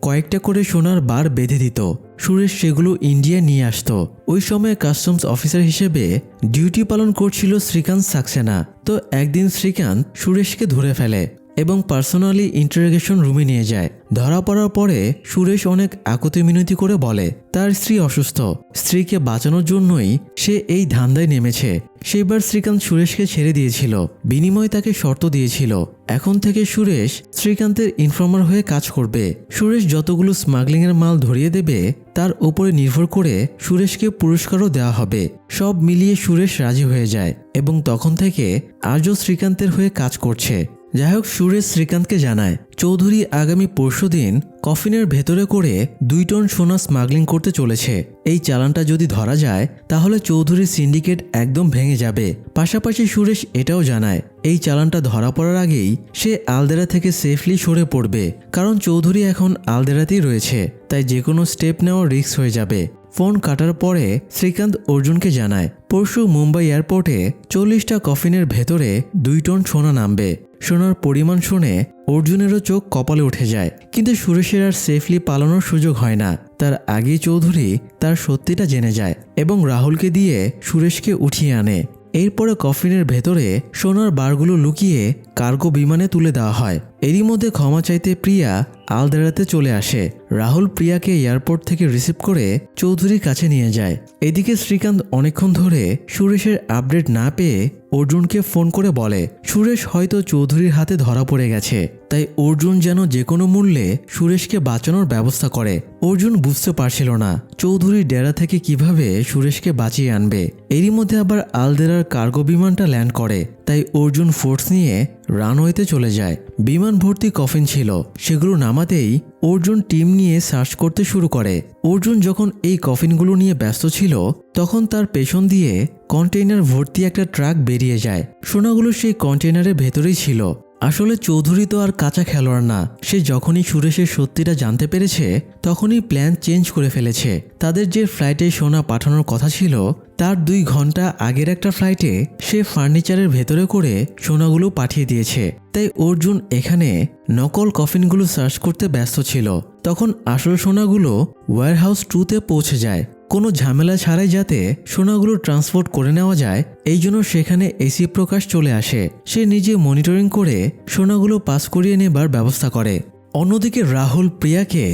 কয়েকটা করে সোনার বার বেঁধে দিত। সুরেশ সেগুলো ইন্ডিয়া নিয়ে আসতো। ওই সময় কাস্টমস অফিসার হিসেবে ডিউটি পালন করছিল শ্রীকান্ত সাক্সেনা। তো একদিন শ্রীকান্ত সুরেশকে ধরে ফেলে এবং পার্সোনালি ইন্টারোগেশন রুমে নিয়ে যায়। ধরা পড়ার পরে সুরেশ অনেক আকুতি মিনতি করে বলে তার স্ত্রী অসুস্থ, স্ত্রীকে বাঁচানোর জন্যই সে এই ধান্দায় নেমেছে। সেবার শ্রীকান্ত সুরেশকে ছেড়ে দিয়েছিল, বিনিময়ে তাকে শর্ত দিয়েছিল এখন থেকে সুরেশ শ্রীকান্তের ইনফর্মার হয়ে কাজ করবে। সুরেশ যতগুলো স্মাগলিংয়ের মাল ধরিয়ে দেবে তার উপরে নির্ভর করে সুরেশকে পুরস্কারও দেওয়া হবে। সব মিলিয়ে সুরেশ রাজি হয়ে যায় এবং তখন থেকে আজও শ্রীকান্তের হয়ে কাজ করছে। যাই হোক, সুরেশ শ্রীকান্তকে জানায় চৌধুরী আগামী পরশুদিন কফিনের ভেতরে করে 2 টন সোনা স্মাগলিং করতে চলেছে। এই চালানটা যদি ধরা যায় তাহলে চৌধুরীর সিন্ডিকেট একদম ভেঙে যাবে। পাশাপাশি সুরেশ এটাও জানায় এই চালানটা ধরা পড়ার আগেই সে আলদেরা থেকে সেফলি সরে পড়বে, কারণ চৌধুরী এখন আলদেরাতেই রয়েছে, তাই যে কোনো স্টেপ নেওয়া রিস্ক হয়ে যাবে। ফোন কাটার পরে শ্রীকান্ত অর্জুনকে জানায় পরশু মুম্বাই এয়ারপোর্টে 40টা কফিনের ভেতরে 2 টন সোনা নামবে। সোনার পরিমাণ শুনে অর্জুনেরও চোখ কপালে উঠে যায়, কিন্তু সুরেশের আর সেফলি পালানোর সুযোগ হয় না। তার আগেই চৌধুরী তার সত্যিটা জেনে যায় এবং রাহুলকে দিয়ে সুরেশকে উঠিয়ে আনে। এরপরে কফিনের ভেতরে সোনার বারগুলো লুকিয়ে কার্গো বিমানে তুলে দেওয়া হয়। এরই মধ্যে ক্ষমা চাইতে প্রিয়া আলদেরাতে চলে আসে। রাহুল প্রিয়াকে এয়ারপোর্ট থেকে রিসিভ করে চৌধুরীর কাছে নিয়ে যায়। এদিকে শ্রীকান্ত অনেকক্ষণ ধরে সুরেশের আপডেট না পেয়ে অর্জুনকে ফোন করে বলে সুরেশ হয়তো চৌধুরীর হাতে ধরা পড়ে গেছে, তাই অর্জুন যেন যে কোনো মূল্যে সুরেশকে বাঁচানোর ব্যবস্থা করে। অর্জুন বুঝতে পারছিল না চৌধুরীর ডেরা থেকে কিভাবে সুরেশকে বাঁচিয়ে আনবে। এরই মধ্যে আবার আলদেরার কার্গো বিমানটা ল্যান্ড করে, তাই অর্জুন ফোর্স নিয়ে রানওয়েতে চলে যায়। বিমান ভর্তি কফিন ছিল, সেগুলো নামাতেই অর্জুন টিম নিয়ে সার্চ করতে শুরু করে। অর্জুন যখন এই কফিনগুলো নিয়ে ব্যস্ত ছিল তখন তার পেছন দিয়ে কন্টেইনার ভর্তি একটা ট্রাক বেরিয়ে যায়। সোনাগুলো সেই কন্টেইনারের ভেতরেই ছিল। আসলে চৌধুরী তো আর কাঁচা খেলোয়াড় না, সে যখনই সুরেশের সত্যিটা জানতে পেরেছে তখনই প্ল্যান চেঞ্জ করে ফেলেছে। তাদের যে ফ্লাইটে সোনা পাঠানোর কথা ছিল তার 2 ঘন্টা আগের একটা ফ্লাইটে সে ফার্নিচারের ভেতরে করে সোনাগুলো পাঠিয়ে দিয়েছে। তাই অর্জুন এখানে নকল কফিনগুলো সার্চ করতে ব্যস্ত ছিল। তখন আসল সোনাগুলো ওয়্যারহাউস 2-তে পৌঁছে যায়। কোনো ঝামেলা ছাড়াই যাতে সোনাগুলো ট্রান্সপোর্ট করে নেওয়া যায় এই জন্য সেখানে এসি প্রকাশ চলে আসে। সে নিজে মনিটরিং করে সোনাগুলো পাস করিয়ে নেবার ব্যবস্থা করে। অন্যদিকে রাহুল প্রিয়াকে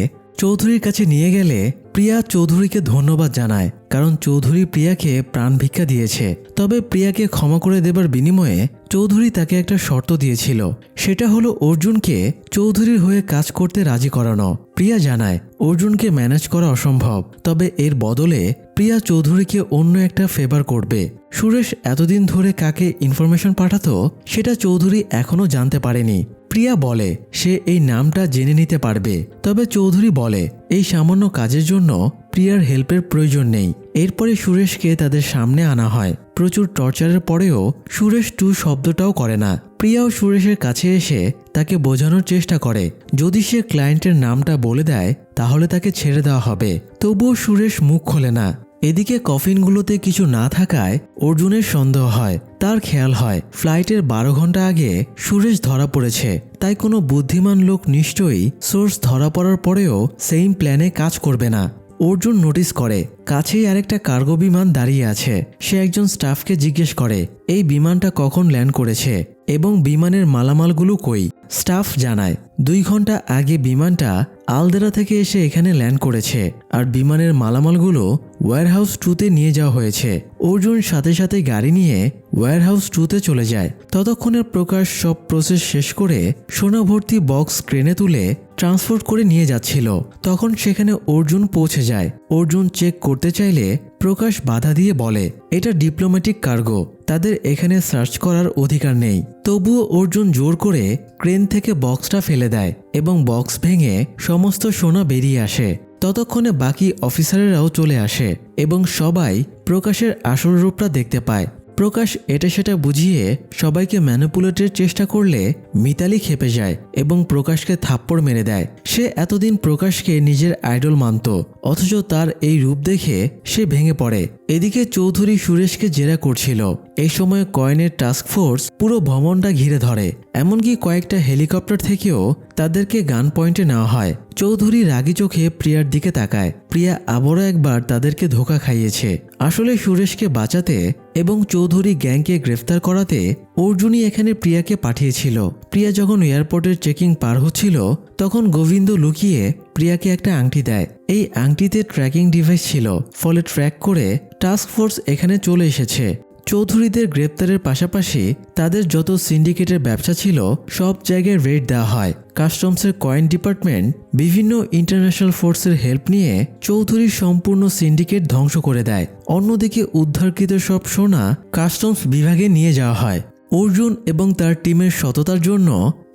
চৌধুরীর কাছে নিয়ে গেলে প্রিয়া চৌধুরীকে ধন্যবাদ জানায়, কারণ চৌধুরী প্রিয়াকে প্রাণ ভিক্ষা দিয়েছে। তবে প্রিয়াকে ক্ষমা করে দেবার বিনিময়ে চৌধুরী তাকে একটা শর্ত দিয়েছিল, সেটা হলো অর্জুনকে চৌধুরীর হয়ে কাজ করতে রাজি করানো। প্রিয়া জানায় অর্জুনকে ম্যানেজ করা অসম্ভব, তবে এর বদলে প্রিয়া চৌধুরীকে অন্য একটা ফেভার করবে। সুরেশ এতদিন ধরে কাকে ইনফরমেশন পাঠাতো সেটা চৌধুরী এখনো জানতে পারেনি। প্রিয়া বলে সে এই নামটা জেনে নিতে পারবে, তবে চৌধুরী বলে এই সামান্য কাজের জন্য প্রিয়ার হেল্পের প্রয়োজন নেই। এরপরে সুরেশকে তাদের সামনে আনা হয়। প্রচুর টর্চারের পরেও সুরেশ 2 শব্দটাও করে না। প্রিয়াও সুরেশের কাছে এসে তাকে বোঝানোর চেষ্টা করে যদি সে ক্লায়েন্টের নামটা বলে দেয় তাহলে তাকে ছেড়ে দেওয়া হবে, তবুও সুরেশ মুখ খোলে না। এদিকে কফিনগুলোতে কিছু না থাকায় অর্জুনের সন্দেহ হয়। তার খেয়াল হয় ফ্লাইটের 12 ঘন্টা আগে সুরেশ ধরা পড়েছে, তাই কোনো বুদ্ধিমান লোক নিশ্চয়ই সোর্স ধরা পড়ার পরেও সেম প্ল্যানে কাজ করবে না। অর্জুন নোটিস করে কাছেই আরেকটা কার্গো বিমান দাঁড়িয়ে আছে। সে একজন স্টাফকে জিজ্ঞেস করে এই বিমানটা কখন ল্যান্ড করেছে এবং বিমানের মালামালগুলো কই। স্টাফ জানায় 2 ঘন্টা আগে বিমানটা আলদেরা থেকে এসে এখানে ল্যান্ড করেছে, আর বিমানের মালামালগুলো ওয়্যারহাউস 2-তে নিয়ে যাওয়া হয়েছে। অর্জুন সাথে সাথে গাড়ি নিয়ে ওয়্যারহাউস 2-তে চলে যায়। ততক্ষণে প্রকাশ সব প্রসেস শেষ করে সোনা ভর্তি বক্স ক্রেনে তুলে ট্রান্সপোর্ট করে নিয়ে যাচ্ছিল। তখন সেখানে অর্জুন পৌঁছে যায়। অর্জুন চেক করতে চাইলে প্রকাশ বাধা দিয়ে বলে এটা ডিপ্লোম্যাটিক কার্গো, তাদের এখানে সার্চ করার অধিকার নেই। তবুও অর্জুন জোর করে ক্রেন থেকে বক্সটা ফেলে দেয় এবং বক্স ভেঙে সমস্ত সোনা বেরিয়ে আসে। ততক্ষণে বাকি অফিসারেরাও চলে আসে এবং সবাই প্রকাশের আসল রূপটা দেখতে পায়। প্রকাশ এটা সেটা বুঝিয়ে সবাইকে ম্যানিপুলেটের চেষ্টা করলে মিতালি ক্ষেপে যায় এবং প্রকাশকে থাপ্পড় মেরে দেয়। সে এতদিন প্রকাশকে নিজের আইডল মানত, অথচ তার এই রূপ দেখে সে ভেঙে পড়ে। এদিকে চৌধুরী সুরেশকে জেরা করছিল। এই সময় কয়েনের টাস্ক ফোর্স পুরো ভবনটা ঘিরে ধরে, এমনকি কয়েকটা হেলিকপ্টার থেকেও তাদেরকে গান পয়েন্টে নেওয়া হয়। চৌধুরী রাগী চোখে প্রিয়ার দিকে তাকায়। প্রিয়া আবারও একবার তাদেরকে ধোঁকা খাইয়েছে। আসলে সুরেশকে বাঁচাতে এবং চৌধুরী গ্যাংকে গ্রেফতার করাতে অর্জুনই এখানে প্রিয়াকে পাঠিয়েছিল। প্রিয়া যখন এয়ারপোর্টের চেকিং পার হচ্ছিল তখন গোবিন্দ লুকিয়ে প্রিয়াকে একটা আংটি দেয়। এই আংটিতে ট্র্যাকিং ডিভাইস ছিল, ফলে ট্র্যাক করে টাস্ক ফোর্স এখানে চলে এসেছে। চৌধুরীদের গ্রেপ্তারের পাশাপাশি তাদের যত সিন্ডিকেটের ব্যবসা ছিল সব জায়গায় রেড দেওয়া হয়। কাস্টমসের কয়েন ডিপার্টমেন্ট বিভিন্ন ইন্টারন্যাশনাল ফোর্সের হেল্প নিয়ে চৌধুরীর সম্পূর্ণ সিন্ডিকেট ধ্বংস করে দেয়। অন্যদিকে উদ্ধারকৃত সব সোনা কাস্টমস বিভাগে নিয়ে যাওয়া হয়। অর্জুন এবং তার টিমের সততার জন্য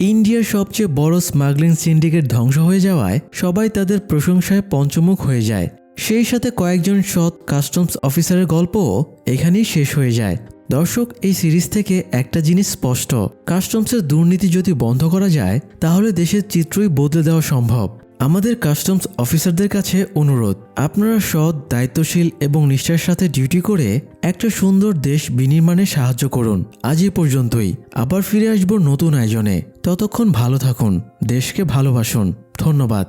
ইন্ডিয়ার সবচেয়ে বড় স্মাগলিং সিন্ডিকেট ধ্বংস হয়ে যাওয়ায় সবাই তাদের প্রশংসায় পঞ্চমুখ হয়ে যায়। সেই সাথে কয়েকজন সৎ কাস্টমস অফিসারের গল্পও এখানেই শেষ হয়ে যায়। দর্শক, এই সিরিজ থেকে একটা জিনিস স্পষ্ট, কাস্টমসের দুর্নীতি যদি বন্ধ করা যায় তাহলে দেশের চিত্রই বদলে দেওয়া সম্ভব। আমাদের কাস্টমস অফিসারদের কাছে অনুরোধ, আপনারা সৎ, দায়িত্বশীল এবং নিষ্ঠার সাথে ডিউটি করে একটা সুন্দর দেশ বিনির্মাণে সাহায্য করুন। আজ এই পর্যন্তই, আবার ফিরে আসবো নতুন আয়োজনে। ততক্ষণ ভালো থাকুন, দেশকে ভালোবাসুন। ধন্যবাদ।